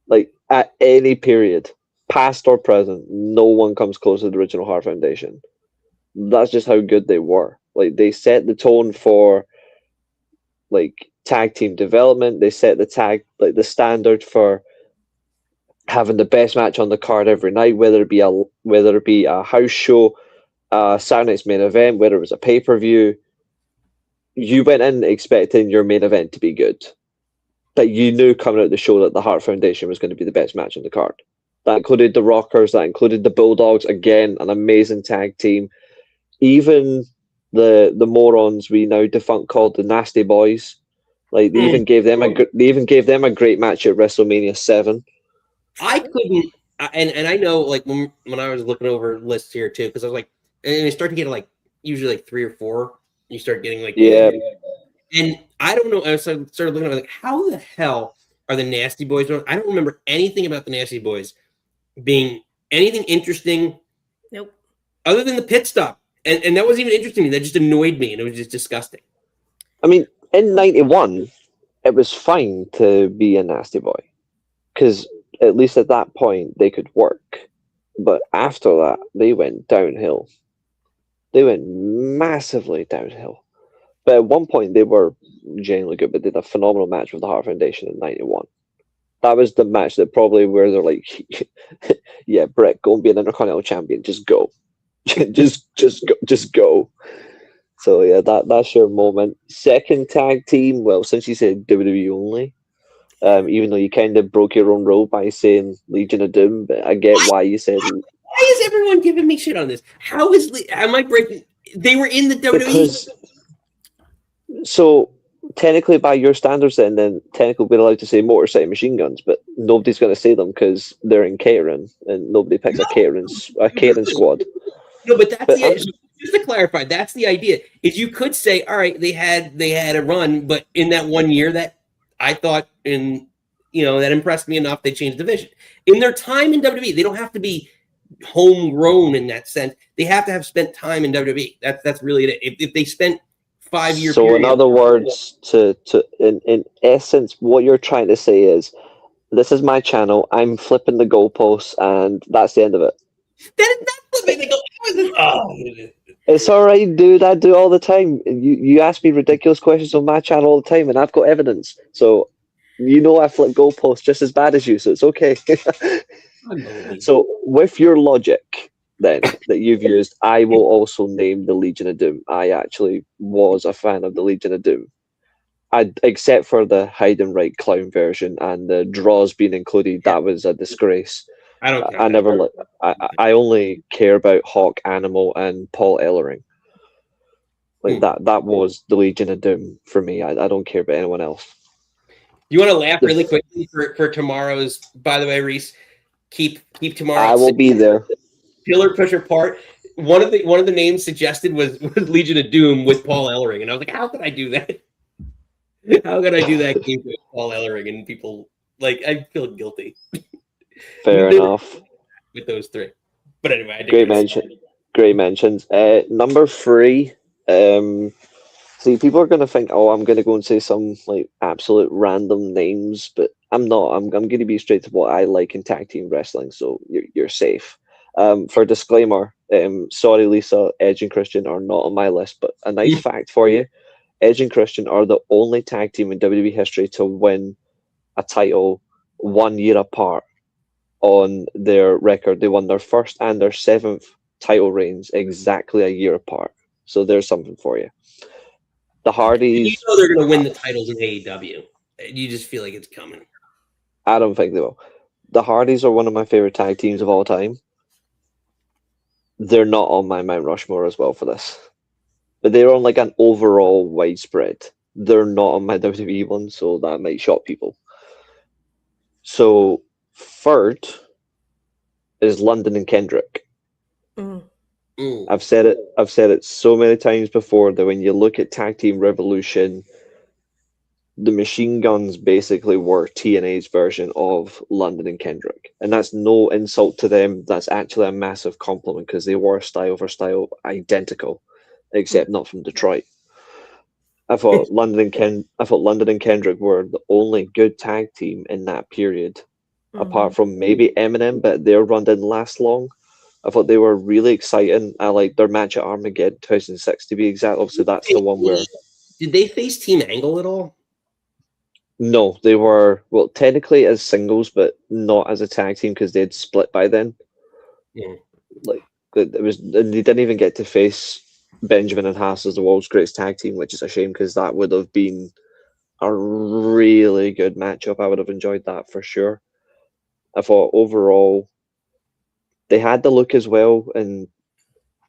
Like, at any period, past or present, no one comes close to the original Heart Foundation. That's just how good they were. Like, they set the tone for, like, tag team development. They set the standard for having the best match on the card every night, whether it be a house show, Saturday night's main event, whether it was a pay-per-view. You went in expecting your main event to be good. That you knew coming out of the show that the Heart Foundation was going to be the best match on the card. That included the Rockers, that included the Bulldogs, again, an amazing tag team. Even the morons we now defunct called the Nasty Boys. Like, they even gave them a great match at WrestleMania 7. I couldn't, and I know, like, when I was looking over lists here too, because I was like, and I start to get like usually like 3 or 4. You start getting like, and I don't know. I started looking at it, like, how the hell are the Nasty Boys? I don't remember anything about the Nasty Boys being anything interesting. Nope. Other than the pit stop, and that wasn't even interesting to me. That just annoyed me, and it was just disgusting. I mean, in '91, it was fine to be a Nasty Boy because at least at that point they could work. But after that, they went downhill. They went massively downhill. But at one point, they were genuinely good, but did a phenomenal match with the Heart Foundation in '91. That was the match that probably where they're like, yeah, Brett, go and be an Intercontinental Champion. Just go. just go. So, yeah, that's your moment. Second tag team, well, since you said WWE only, even though you kind of broke your own rule by saying Legion of Doom, but I get why you said... Why is everyone giving me shit on this? How am I breaking... They were in the WWE... So, technically, by your standards, then technically we're allowed to say Motor City Machine Guns, but nobody's going to say them because they're in catering, and nobody picks a catering squad. No, but that's the idea. Just to clarify, that's the idea. Is you could say, all right, they had a run, but in that 1 year that I thought, that impressed me enough, they changed division. In their time in WWE, they don't have to be homegrown in that sense. They have to have spent time in WWE. That's really it. If they spent 5 years. So in other words, in essence, what you're trying to say is, this is my channel. I'm flipping the goalposts, and that's the end of it. That's flipping the goalposts. It's all right, dude. I do all the time. You ask me ridiculous questions on my channel all the time, and I've got evidence. So I flip goalposts just as bad as you. So it's okay. So with your logic, then that you've used, I will also name the Legion of Doom. I actually was a fan of the Legion of Doom. Except for the hide and right clown version and the draws being included, that was a disgrace. I don't count I that. never like. I only care about Hawk Animal and Paul Ellering. Like that was the Legion of Doom for me. I don't care about anyone else. You want to laugh really quickly for tomorrow's? By the way, Reese, keep tomorrow. I will be there. Pillar Pusher part. One of the names suggested was Legion of Doom with Paul Ellering, and I was like, how could I do that? How could I do that game with Paul Ellering? And people like I feel guilty. Fair enough. With those three, but anyway, I Great mention. Great mentions. Number 3. See, people are going to think, oh, I'm going to go and say some like absolute random names, but I'm not. I'm going to be straight to what I like in tag team wrestling, so you're safe. For disclaimer, sorry, Lisa, Edge and Christian are not on my list, but a nice fact for you: Edge and Christian are the only tag team in WWE history to win a title 1 year apart on their record. They won their first and their 7th title reigns exactly a year apart. So there's something for you. The Hardys. You know they're going to win the titles in AEW. You just feel like it's coming. I don't think they will. The Hardys are one of my favorite tag teams of all time. They're not on my Mount Rushmore as well for this. But they're on like an overall widespread. They're not on my WWE one, so that might shock people. So third is London and Kendrick. I've said it so many times before that when you look at Tag Team Revolution, the Machine Guns basically were TNA's version of London and Kendrick. And that's no insult to them. That's actually a massive compliment because they were style for style identical, except not from Detroit. I thought London and Kendrick were the only good tag team in that period, apart from maybe Eminem, but their run didn't last long. I thought they were really exciting. I liked their match at Armageddon 2006 to be exact. Obviously, that's the one where... Did they face Team Angle at all? No, they were, well, technically as singles, but not as a tag team because they'd split by then. Yeah. Like, it was, and they didn't even get to face Benjamin and Haas as the world's greatest tag team, which is a shame because that would have been a really good matchup. I would have enjoyed that for sure. I thought overall they had the look as well, and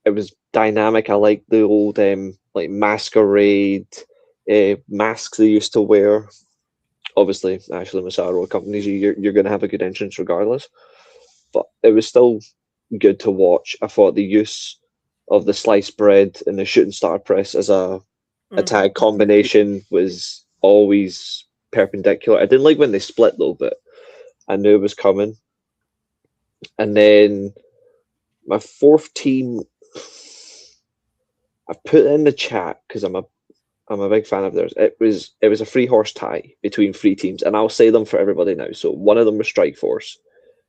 it was dynamic. I like the old like masquerade masks they used to wear. Obviously, Ashley Massaro accompanies you. You're going to have a good entrance regardless, but it was still good to watch. I thought the use of the sliced bread and the shooting star press as a tag combination was always perpendicular. I didn't like when they split though, but I knew it was coming. And then my 4th team, I've put it in the chat because I'm a big fan of theirs. It was a 3-horse tie between 3 teams, and I'll say them for everybody now. So one of them was Strikeforce.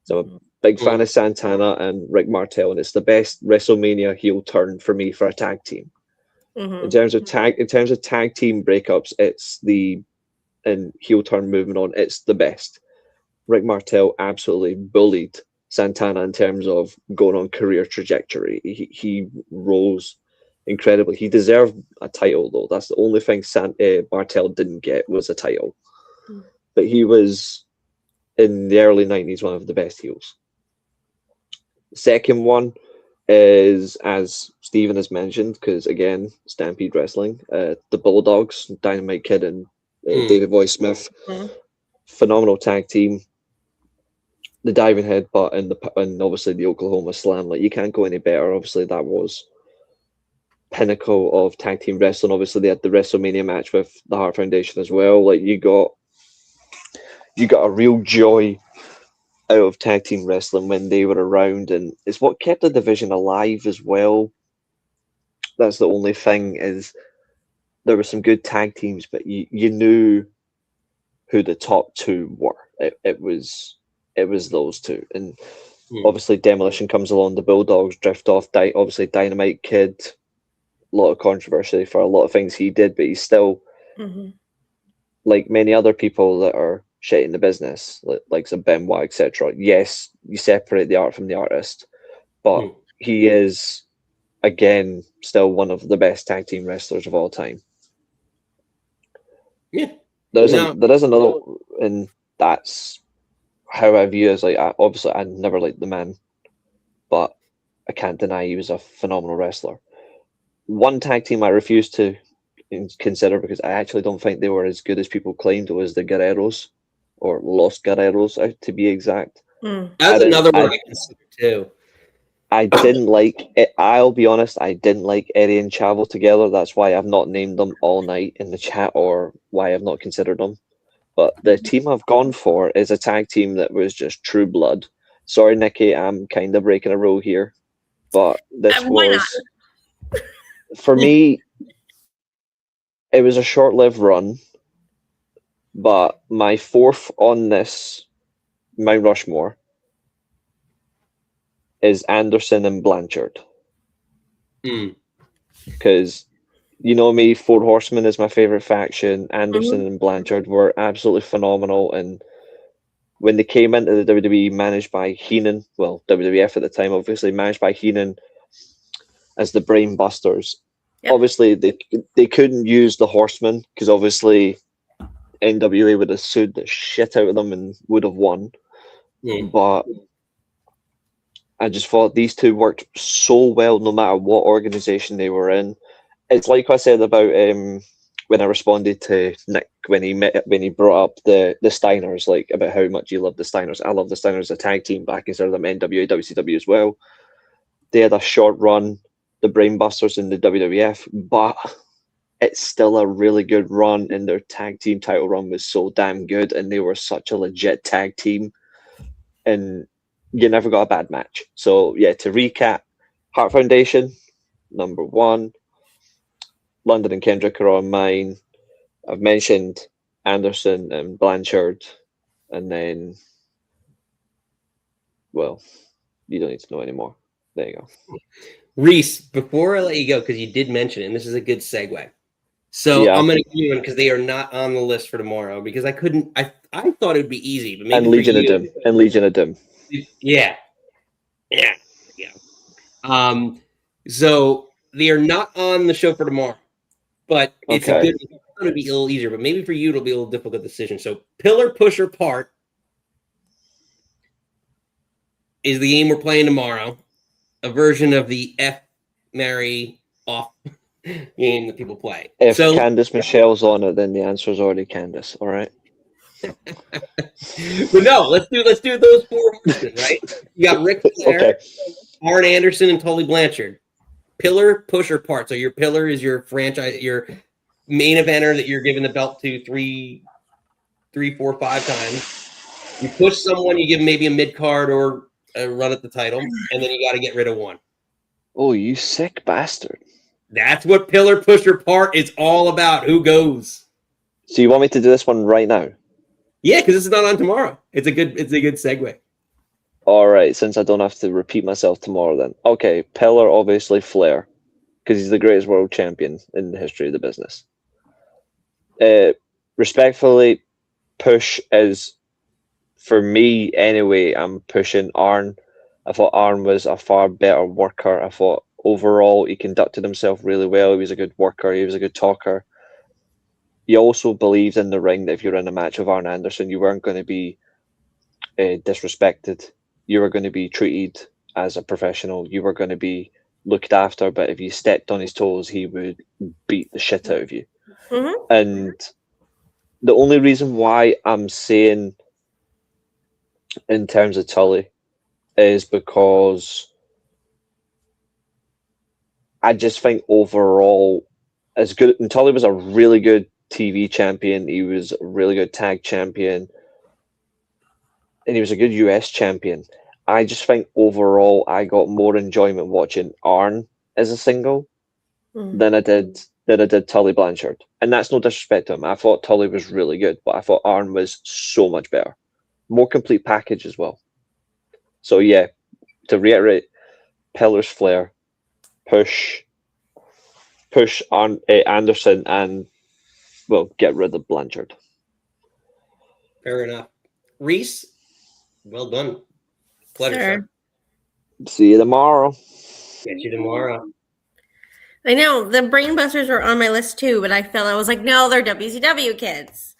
So I'm a big fan of Santana and Rick Martel, and it's the best WrestleMania heel turn for me for a tag team. In terms of tag team breakups, and heel turn movement on, it's the best. Rick Martel absolutely bullied Santana in terms of going on career trajectory. He rose incredibly. He deserved a title though. That's the only thing Martel didn't get was a title. But he was in the early 90s one of the best heels. Second one is, as Stephen has mentioned, because again, Stampede Wrestling, the Bulldogs, Dynamite Kid and David Boy Smith, phenomenal tag team. The diving headbutt and obviously the Oklahoma Slam, like you can't go any better. Obviously, that was pinnacle of tag team wrestling. Obviously, they had the WrestleMania match with the Hart Foundation as well. Like you got a real joy out of tag team wrestling when they were around, and it's what kept the division alive as well. That's the only thing, is there were some good tag teams, but you knew who the top 2 were. It was those 2, and obviously Demolition comes along, the Bulldogs drift off. Obviously Dynamite Kid, a lot of controversy for a lot of things he did, but he's still like many other people that are shit in the business, like some Benoit, etc. Yes, you separate the art from the artist, but he is again still one of the best tag team wrestlers of all time. Yeah, there is another, and that's how I view as like obviously I never liked the man, but I can't deny he was a phenomenal wrestler. One tag team I refuse to consider because I actually don't think they were as good as people claimed was the Guerreros or Los Guerreros to be exact. That's another one I consider too. I didn't like it. I'll be honest, I didn't like Eddie and Chavo together. That's why I've not named them all night in the chat or why I've not considered them. But the team I've gone for is a tag team that was just true blood. Sorry, Nikki, I'm kind of breaking a rule here. But this was, for me, it was a short-lived run. But my fourth on this Mount Rushmore is Anderson and Blanchard. Because you know me, Four Horsemen is my favorite faction. Anderson and Blanchard were absolutely phenomenal. And when they came into the WWE managed by Heenan, well, WWF at the time, obviously, managed by Heenan as the Brain Busters. Yep. Obviously, they couldn't use the Horsemen because obviously NWA would have sued the shit out of them and would have won. But I just thought these two worked so well no matter what organization they were in. It's like I said about when I responded to Nick when he brought up the Steiners, like about how much you love the Steiners. I love the Steiners as a tag team, but I consider them NWA, WCW as well. They had a short run, the Brainbusters in the WWF, but it's still a really good run, and their tag team title run was so damn good, and they were such a legit tag team, and you never got a bad match. So yeah, to recap, Heart Foundation, number 1. London and Kendrick are on mine. I've mentioned Anderson and Blanchard, and then, well, you don't need to know anymore. There you go. Reese, before I let you go, because you did mention it, and this is a good segue. So yeah. I'm going to give you one because they are not on the list for tomorrow because I couldn't. I thought it would be easy, but maybe and Legion of Doom. And Legion of Doom. Yeah. So they are not on the show for tomorrow, but it's going to be a little easier. But maybe for you, it'll be a little difficult decision. So Pillar Pusher Part is the game we're playing tomorrow. A version of the F, Marry, Off game that people play. If Candice Michelle's on it, then the answer is already Candice. All right. But no, let's do those 4 horsemen, right? You got Ric Flair, Arn Anderson, and Tully Blanchard. Pillar, Pusher, Part. So your pillar is your franchise, your main eventer that you're giving the belt to 3, 4, 5 times. You push someone, you give them maybe a mid card or a run at the title, and then you got to get rid of one. Oh, you sick bastard! That's what Pillar Pusher Part is all about. Who goes? So you want me to do this one right now? Yeah, because this is not on tomorrow. It's a good segue. All right, since I don't have to repeat myself tomorrow, then okay. Pillar, obviously Flair, because he's the greatest world champion in the history of the business. Respectfully, Push is, for me anyway, I'm pushing Arn. I thought Arn was a far better worker. I thought overall he conducted himself really well. He was a good worker. He was a good talker. He also believed in the ring that if you're in a match with Arn Anderson, you weren't going to be disrespected. You were going to be treated as a professional. You were going to be looked after. But if you stepped on his toes, he would beat the shit out of you. Mm-hmm. And the only reason why I'm saying in terms of Tully is because I just think overall, as good, and Tully was a really good TV champion, he was a really good tag champion, and he was a good US champion. I just think overall I got more enjoyment watching Arn as a single than I did Tully Blanchard. And that's no disrespect to him. I thought Tully was really good, but I thought Arn was so much better. More complete package as well. So yeah, to reiterate, Pillar's Flair, push Anderson, and well, get rid of Blanchard. Fair enough. Reese, well done. Pleasure, sir. See you tomorrow. Get you tomorrow. I know the Brainbusters were on my list too, but I was like, no, they're WCW kids.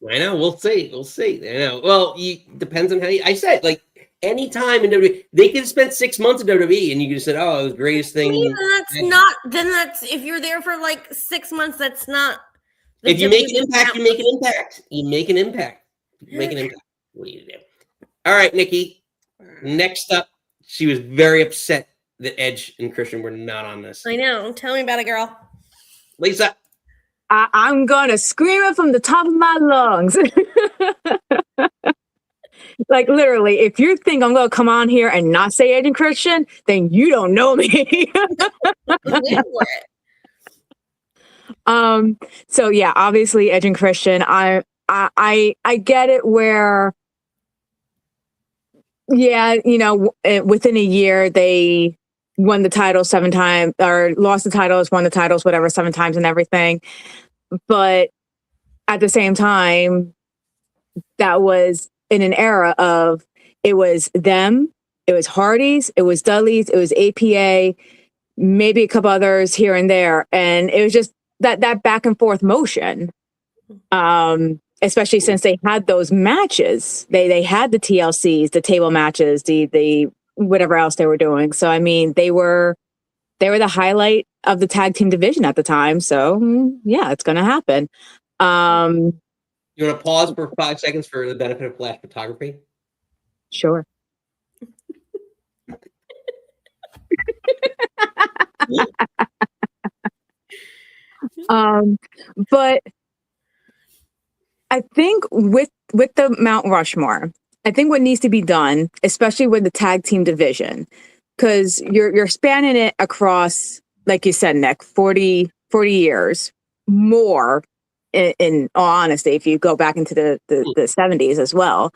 I know. We'll see. We'll see. I know. Well, depends on how you. I said like any time in WWE, they could have spent 6 months in WWE, and you could have said, "Oh, it was the greatest thing." Then that's not. Then that's if you're there for like 6 months. That's not. If you make an impact, you make an impact. You make an impact. You make an impact. What do you do? All right, Nikki. Next up, she was very upset that Edge and Christian were not on this. I know. Tell me about it, girl. Lisa. I'm gonna scream it from the top of my lungs. Like literally, if you think I'm gonna come on here and not say Edge and Christian, then you don't know me. So yeah, obviously Edge and Christian. I get it where, yeah, you know, within a year they won the title 7 times or lost the titles, won the titles, whatever, 7 times and everything. But at the same time, that was in an era of it was them, it was Hardys, it was Dudleys, it was APA, maybe a couple others here and there. And it was just that back and forth motion. Especially since they had those matches. They had the TLCs, the table matches, the whatever else they were doing. So I mean, they were the highlight of the tag team division at the time. So yeah, it's gonna happen. You want to pause for 5 seconds for the benefit of flash photography? Sure. But I think with the Mount Rushmore, I think what needs to be done, especially with the tag team division, because you're spanning it across, like you said, Nick, 40 years more. In all honesty, if you go back into the 70s as well,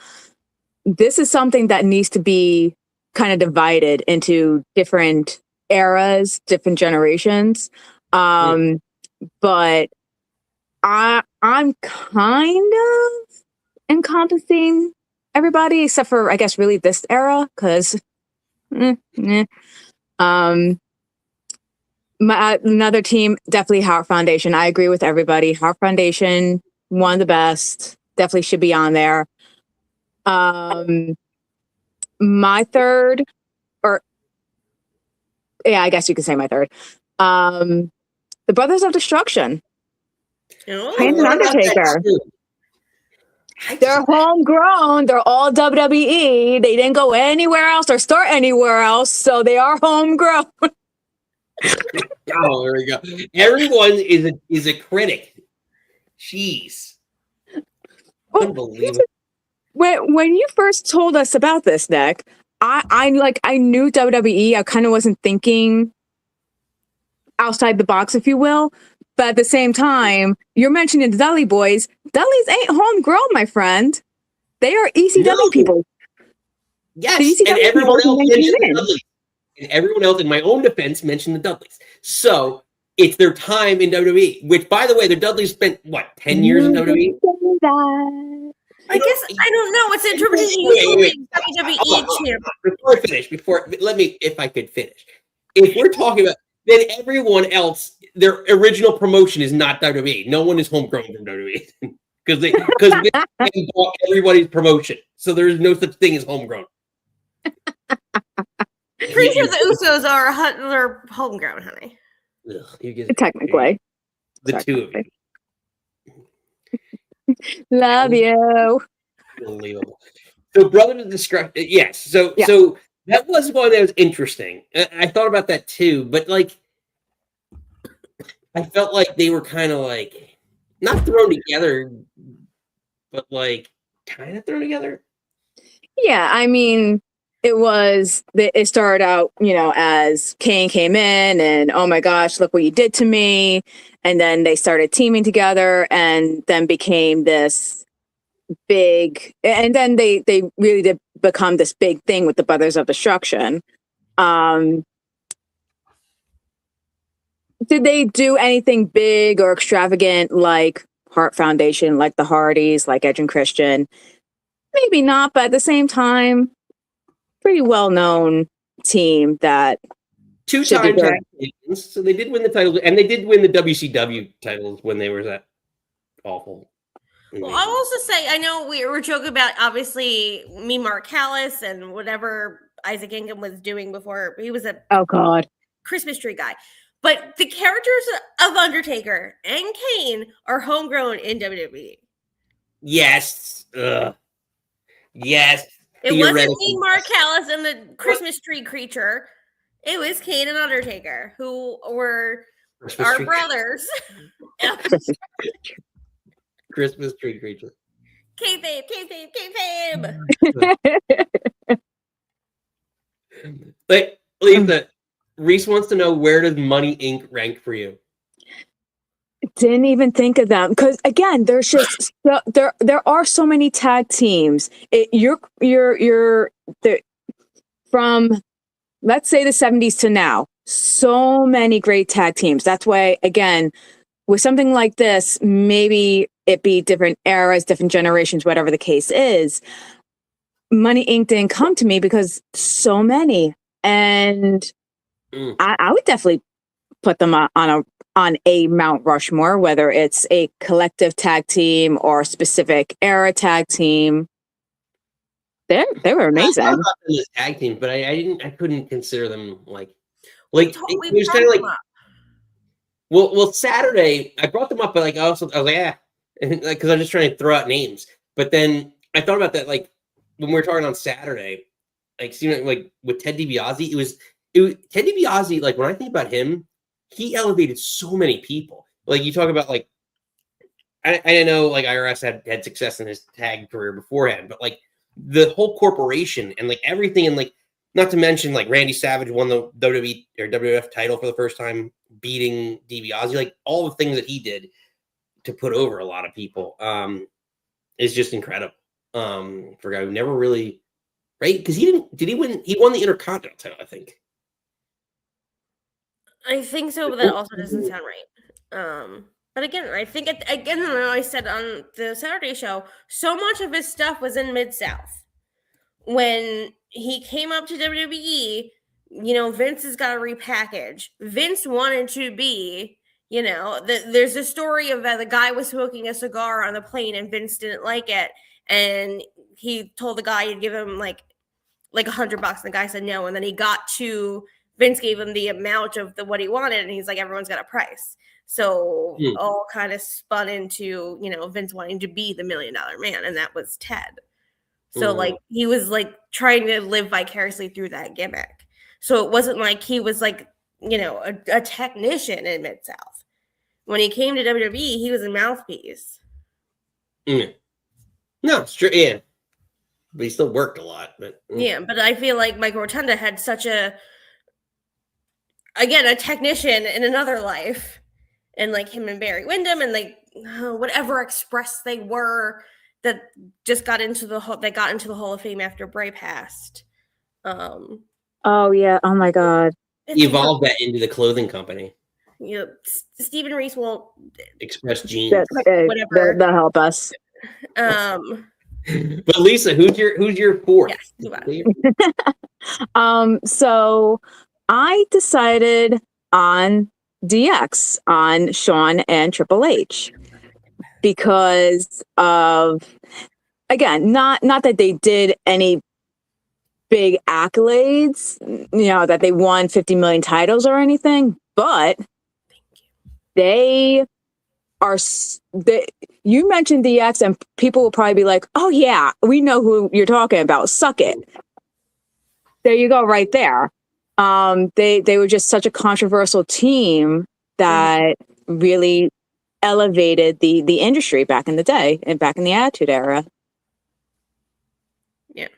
this is something that needs to be kind of divided into different eras, different generations. But I'm kind of encompassing everybody except for, I guess, really this era, because another team, definitely Hart Foundation. I agree with everybody. Hart Foundation, one of the best, definitely should be on there. My third, or yeah, I guess you could say my third. The Brothers of Destruction. Kane and Undertaker. They're homegrown. They're all WWE. They didn't go anywhere else or start anywhere else, so they are homegrown. Oh, there we go. Everyone is a critic. Jeez. Unbelievable. When you first told us about this, Nick, I knew WWE. I kind of wasn't thinking outside the box, if you will. But at the same time, you're mentioning the Dudley boys. Dudleys ain't homegrown, my friend. They are ECW people. Yes, ECW and everyone else mentioned the in. Dudleys. And everyone else, in my own defense, mentioned the Dudleys. So it's their time in WWE, which, by the way, the Dudleys spent, 10 years in WWE? I guess, I don't know. It's interpretation. WWE champ. Before I finish, let me, if I could finish. If we're talking about, then everyone else, their original promotion is not WWE. No one is homegrown from WWE. Because they bought everybody's promotion. So there's no such thing as homegrown. Pretty sure the Usos are homegrown, honey. Ugh, Technically. The two of you. Love you. Unbelievable. So, Brothers of Destruction, yes. So that was one that was interesting. I thought about that too, but I felt like they were kind of not thrown together, but kind of thrown together. Yeah, I mean, it started out, as Kane came in and, oh my gosh, look what you did to me. And then they started teaming together and then became this big, and then they really did become this big thing with the Brothers of Destruction. Did they do anything big or extravagant like Hart Foundation, like the Hardys, like Edge and Christian? Maybe not, but at the same time, pretty well-known team that 2-time tag champions. So they did win the title, and they did win the WCW titles when they were that awful. Well, I'll also say, I know we were joking about, obviously, me, Mark Callis, and whatever Isaac Ingham was doing before. He was a God, Christmas tree guy. But the characters of Undertaker and Kane are homegrown in WWE. Yes. Yes. It wasn't me, Mark Callis, and the Christmas tree creature. It was Kane and Undertaker, who were our brothers. Christmas tree creature. Kayfabe. Like, Lisa, Reese wants to know, where does Money Inc. rank for you? didn't even think of them because again, there's just there are so many tag teams. You're from, let's say, the 70s to now. So many great tag teams. That's why, again, with something like this, maybe it be different eras, different generations, whatever the case is. Money Inc. didn't come to me because so many, and I would definitely put them on a Mount Rushmore, whether it's a collective tag team or a specific era tag team. They were amazing. I thought about them as tag teams, but I couldn't consider them like it was kind of like. Well, Saturday I brought them up, but like I was like, yeah, because I'm just trying to throw out names. But then I thought about that, like when we were talking on Saturday, like seemed like with Ted DiBiase, it was Ted DiBiase. Like when I think about him, he elevated so many people. Like you talk about like I know like IRS had success in his tag career beforehand, but like the whole corporation and like everything, and like not to mention like Randy Savage won the WWE or WWF title for the first time, beating DiBiase. Like all the things that he did to put over a lot of people is just incredible. For a guy who never really, right? Because he won the Intercontinental title, I think. I think so, but that also doesn't sound right. But again, I think I said on the Saturday show, so much of his stuff was in Mid-South. When he came up to WWE, Vince has got to repackage. Vince wanted to be, there's a story of that the guy was smoking a cigar on the plane and Vince didn't like it. And he told the guy he'd give him like $100, and the guy said no. And then Vince gave him the amount of what he wanted, and he's like, everyone's got a price. So all kind of spun into, Vince wanting to be the $1 Million Man, and that was Ted. So like he was like trying to live vicariously through that gimmick. So it wasn't like he was like, a technician in Mid-South. When he came to WWE, he was a mouthpiece. No, it's true. Yeah. But he still worked a lot. But yeah, but I feel like Mike Rotunda had such a technician in another life. And like him and Barry Windham and like whatever Express they were that just got into the Hall of Fame after Bray passed. Oh yeah. Oh my God. Evolved that into the clothing company. Stephen Reese will Express Jeans. Whatever. They'll help us. But Lisa, who's your fourth? Yes, So I decided on DX, on Shawn and Triple H, because of, again, not that they did any big accolades, that they won 50 million titles or anything, but they are. You mentioned DX, and people will probably be like, "Oh yeah, we know who you're talking about. Suck it." There you go, right there. They were just such a controversial team that really elevated the industry back in the day and back in the Attitude Era. Yeah.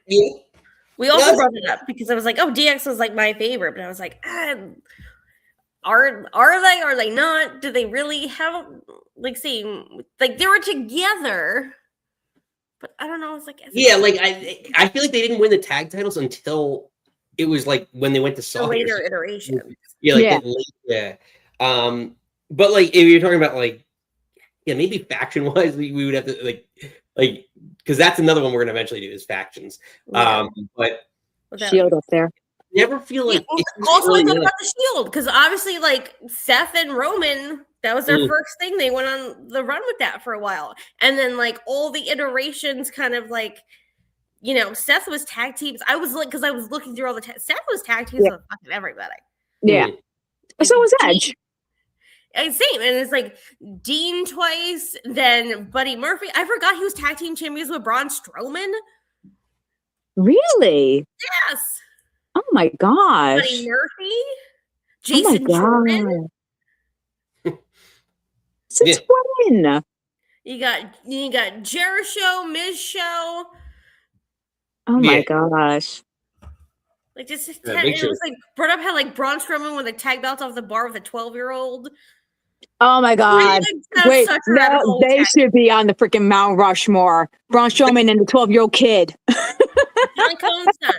We also brought it up because I was like, oh, DX was like my favorite, but I was like, are they not? Do they really have they were together? But I don't know. It's like, I feel like they didn't win the tag titles until it was like when they went to Saudi. Later iterations. But like if you're talking about like, maybe faction wise, we would have to like because that's another one we're gonna eventually do is factions. Yeah. But Shield up there. Never feel like also really about the Shield because obviously like Seth and Roman, That was their first thing. They went on the run with that for a while. And then like all the iterations kind of like, you know, Seth was tag teams. I was like, because I was looking through all the Seth was tag teams with fucking everybody. Yeah. So was Edge. Same. And it's like Dean twice, then Buddy Murphy. I forgot he was tag team champions with Braun Strowman. Really? Yes. Oh my gosh. Buddy Murphy. Jason Jordan. Since when? You got Jericho, Miz Show. Oh my gosh. Like just it was like brought up how like Braun Strowman with a tag belt off the bar with a 12-year-old. Oh my god. Wait, no, they should be on the freaking Mount Rushmore. Braun Strowman and the 12-year-old kid. John Cohen's son.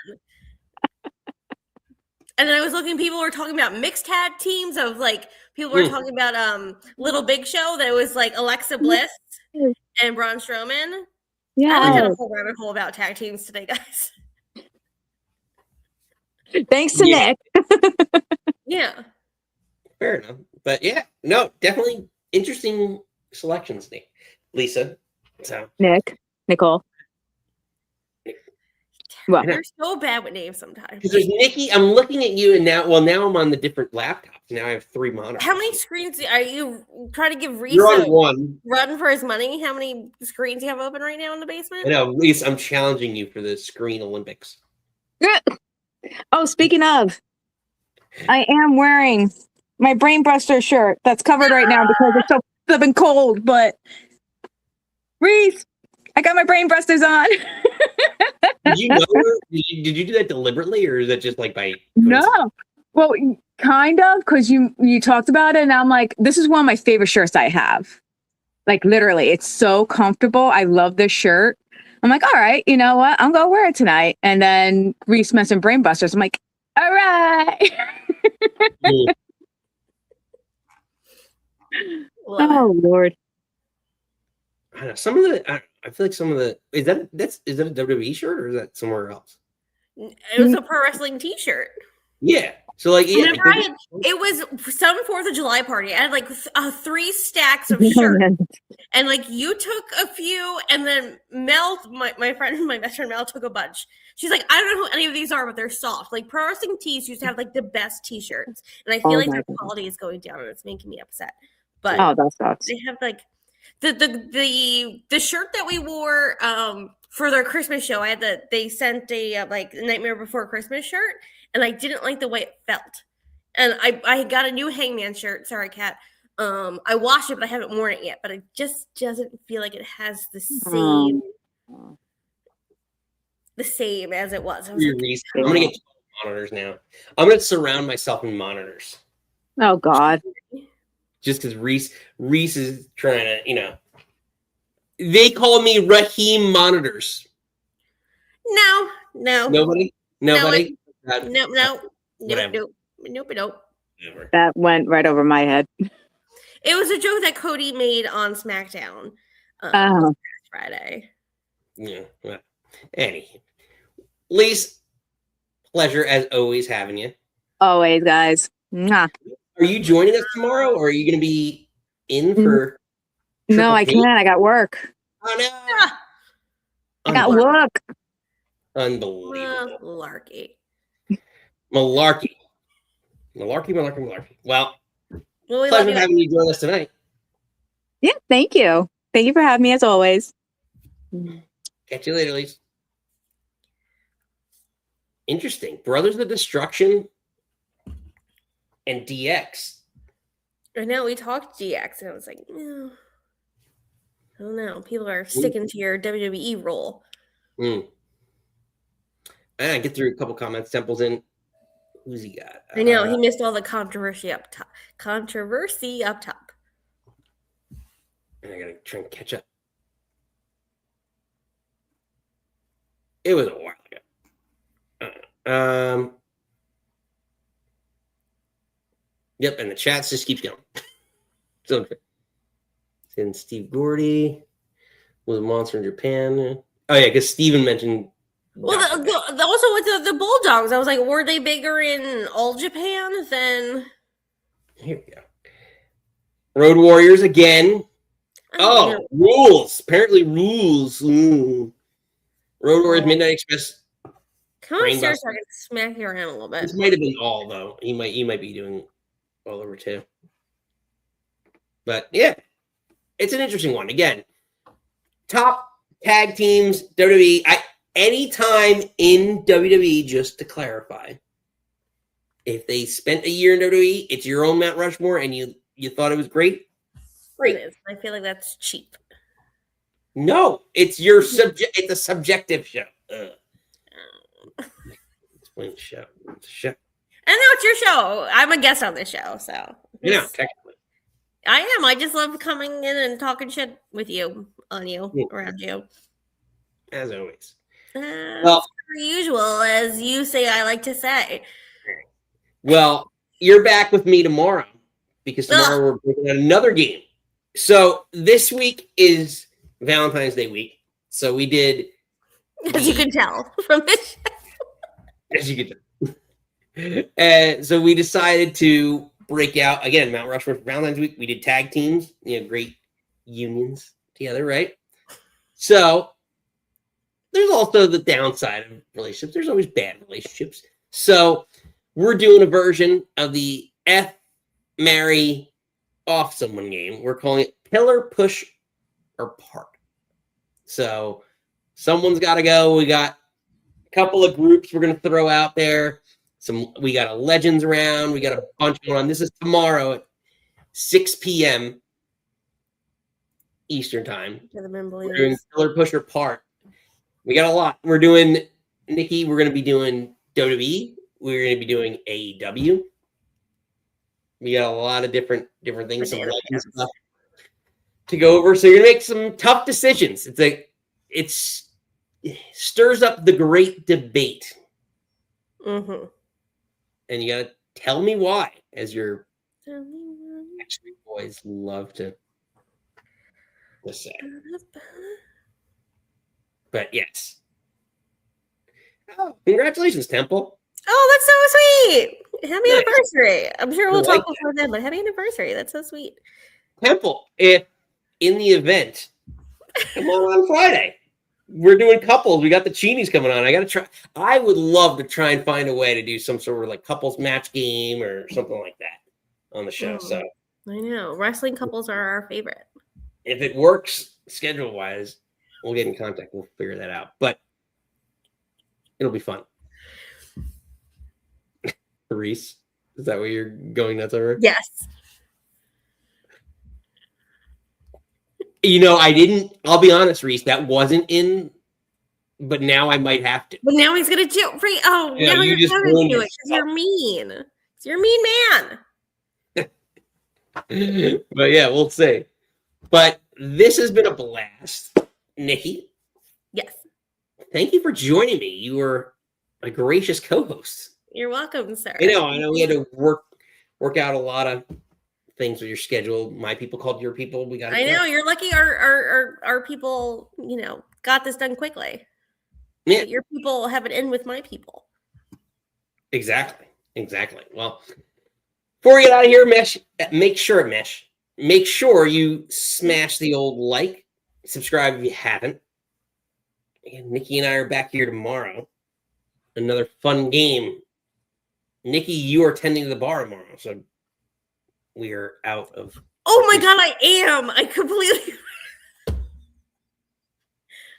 And then I was looking, people were talking about mixed tag teams of like people were talking about Little Big Show that was like Alexa Bliss and Braun Strowman. Yeah. I looked at a whole rabbit hole about tag teams today, guys. Thanks to Nick. Yeah. Fair enough. But yeah, no, definitely interesting selections, Nick. Lisa. So Nicole. Well, you're so bad with names sometimes. Because there's Nikki, I'm looking at you, and now I'm on the different laptops. Now I have 3 monitors. How many screens are you trying to give Reese You're on one. Run for his money? How many screens do you have open right now in the basement? I know, Reese, I'm challenging you for the Screen Olympics. Oh, speaking of, I am wearing my Brainbuster shirt that's covered right now because it's so flipping cold, but Reese, I got my Brainbusters on. Did you know? Did you do that deliberately, or is that just like by? No, well, kind of, because you talked about it, and I'm like, this is one of my favorite shirts I have. Like literally, it's so comfortable. I love this shirt. I'm like, all right, you know what? I'm gonna wear it tonight. And then Reese mentioned Brainbusters. I'm like, all right. Oh Lord. I don't know, some of the. I feel like some of the is that a WWE shirt or is that somewhere else? It was a pro wrestling T-shirt. Yeah. So like, yeah, it was some 4th of July party. I had like 3 stacks of shirts, and like you took a few, and then Mel, my friend, my best friend Mel, took a bunch. She's like, I don't know who any of these are, but they're soft. Like pro wrestling tees used to have like the best T-shirts, and I feel like their quality is going down, and it's making me upset. But that sucks. They have like. The shirt that we wore for their Christmas show, they sent a like Nightmare Before Christmas shirt, and I didn't like the way it felt. And I got a new Hangman shirt. Sorry, Kat. I washed it, but I haven't worn it yet. But it just doesn't feel like it has the same as it was. I'm gonna get monitors now. I'm gonna surround myself in monitors. Oh God. Just because Reese is trying to, you know, they call me Raheem Monitors. No. Nobody. Nope. Whatever. Nope. That went right over my head. It was a joke that Cody made on SmackDown last Friday. Yeah. Well, anyway, Lise, pleasure as always having you. Always, guys. Mwah. Are you joining us tomorrow, or are you going to be in for? No, I can't. I got work. Oh no! I got work. Unbelievable. Malarkey. Well, pleasure having you join us tonight. Yeah, thank you. Thank you for having me as always. Catch you later, Lise. Interesting. Brothers of Destruction and DX. I know we talked DX, and I was like, no. I don't know. People are sticking to your WWE role. And I get through a couple comments. Temple's in. Who's he got? I know he missed all the controversy up top. And I gotta try and catch up. It was a while ago. Yep, and the chats just keeps going. So, and Steve Gordy was a monster in Japan. Oh yeah, because Steven mentioned. Well, also with the Bulldogs, I was like, were they bigger in all Japan than? Here we Road Warriors again. I don't know. Rules. Apparently rules. Road Warriors Midnight Express. Come upstairs so I can smack you around a little bit. This might have been all though. He might be doing all over too. But yeah, it's an interesting one. Again, top tag teams, WWE. Anytime in WWE, just to clarify, if they spent a year in WWE, it's your own Mount Rushmore, and you thought it was great. Great. It is. I feel like that's cheap. No, it's your subject. It's a subjective show. Explain the show. It's a show. I know it's your show. I'm a guest on this show, so Technically. I am. I just love coming in and talking shit with you, on you, around you. As always. Well, per usual, as you say, I like to say. Well, you're back with me tomorrow because tomorrow we're bringing out another game. So this week is Valentine's Day week. So we did, as you can tell from this show. As you can tell. So we decided to break out again Mount Rushmore for Valentine's week. We did tag teams, great unions together, right? So there's also the downside of relationships. There's always bad relationships. So we're doing a version of the F, marry, off someone game. We're calling it pillar, push, or part. So someone's got to go. We got a couple of groups we're going to throw out there. We got a Legends round. We got a bunch going on. This is tomorrow at 6 p.m. Eastern time. We're doing pillar, push, or part. We got a lot. We're doing, Nikki, we're going to be doing WWE. We're going to be doing AEW. We got a lot of different things stuff to go over. So you're going to make some tough decisions. It stirs up the great debate. Mm-hmm. And you got to tell me why, as your Backstreet Boys love to say. But yes. Oh, congratulations, Temple. Oh, that's so sweet. Happy anniversary. I'm sure we'll talk before then, but happy anniversary. That's so sweet. Temple, if in the event, come on Friday. We're doing couples. We got the Cheenies coming on. I would love to try and find a way to do some sort of like couples match game or something like that on the show. So I know. Wrestling couples are our favorite. If it works schedule-wise, we'll get in contact. We'll figure that out. But it'll be fun. Reese, is that what you're going nuts over? Yes. I'll be honest, Reese, that wasn't in, but now I might have to. But now he's going to do it. Oh, yeah, now you're going to do it because you're mean. You're a mean man. But yeah, we'll see. But this has been a blast. Nikki. Yes. Thank you for joining me. You were a gracious co-host. You're welcome, sir. I know we had to work out a lot of things with your schedule. My people called your people. We got. I know you're lucky. Our people, got this done quickly. Yeah, your people have it in with my people. Exactly. Well, before we get out of here, make sure you smash the old like, subscribe if you haven't. And Nikki and I are back here tomorrow. Another fun game. Nikki, you are tending to the bar tomorrow, so we are out of. Oh my God, I am. I completely.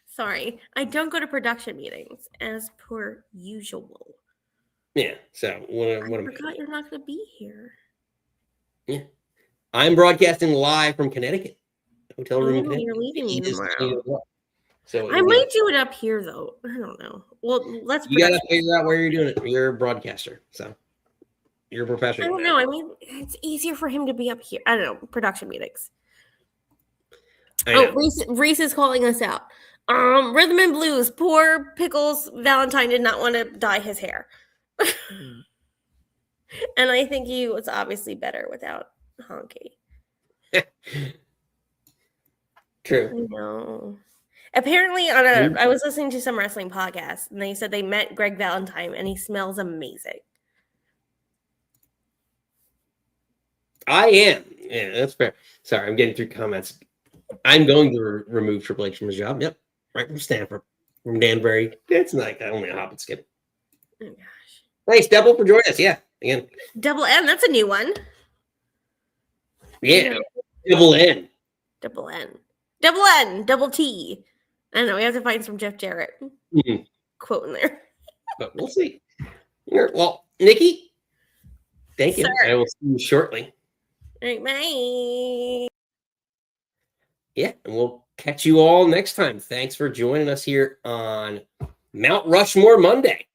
Sorry, I don't go to production meetings as per usual. Yeah, so I forgot you're not going to be here. Yeah, I'm broadcasting live from Connecticut, hotel room. Connecticut. You're leaving me tomorrow. So I might do it up here, though. I don't know. Well, You got to figure out where you're doing it. You're a broadcaster, so you're a professional. I don't know. I mean, it's easier for him to be up here. I don't know. Production meetings. Reese is calling us out. Rhythm and Blues. Poor Pickles Valentine did not want to dye his hair. And I think he was obviously better without Honky. True. I know. Apparently, I was listening to some wrestling podcast, and they said they met Greg Valentine, and he smells amazing. I am. Yeah, that's fair. Sorry, I'm getting through comments. I'm going to remove Triple H from his job. Yep, right from Stanford, from Danbury. It's like only a hop and skip. Oh gosh. Thanks, Devil, for joining us. Yeah, again. Double M, that's a new one. Yeah, Double N. Double N. Double N. Double T. I don't know. We have to find some Jeff Jarrett quote in there. But we'll see. Well, Nikki, thank you. Sir. I will see you shortly. All right, bye. Yeah, and we'll catch you all next time. Thanks for joining us here on Mount Rushmore Monday.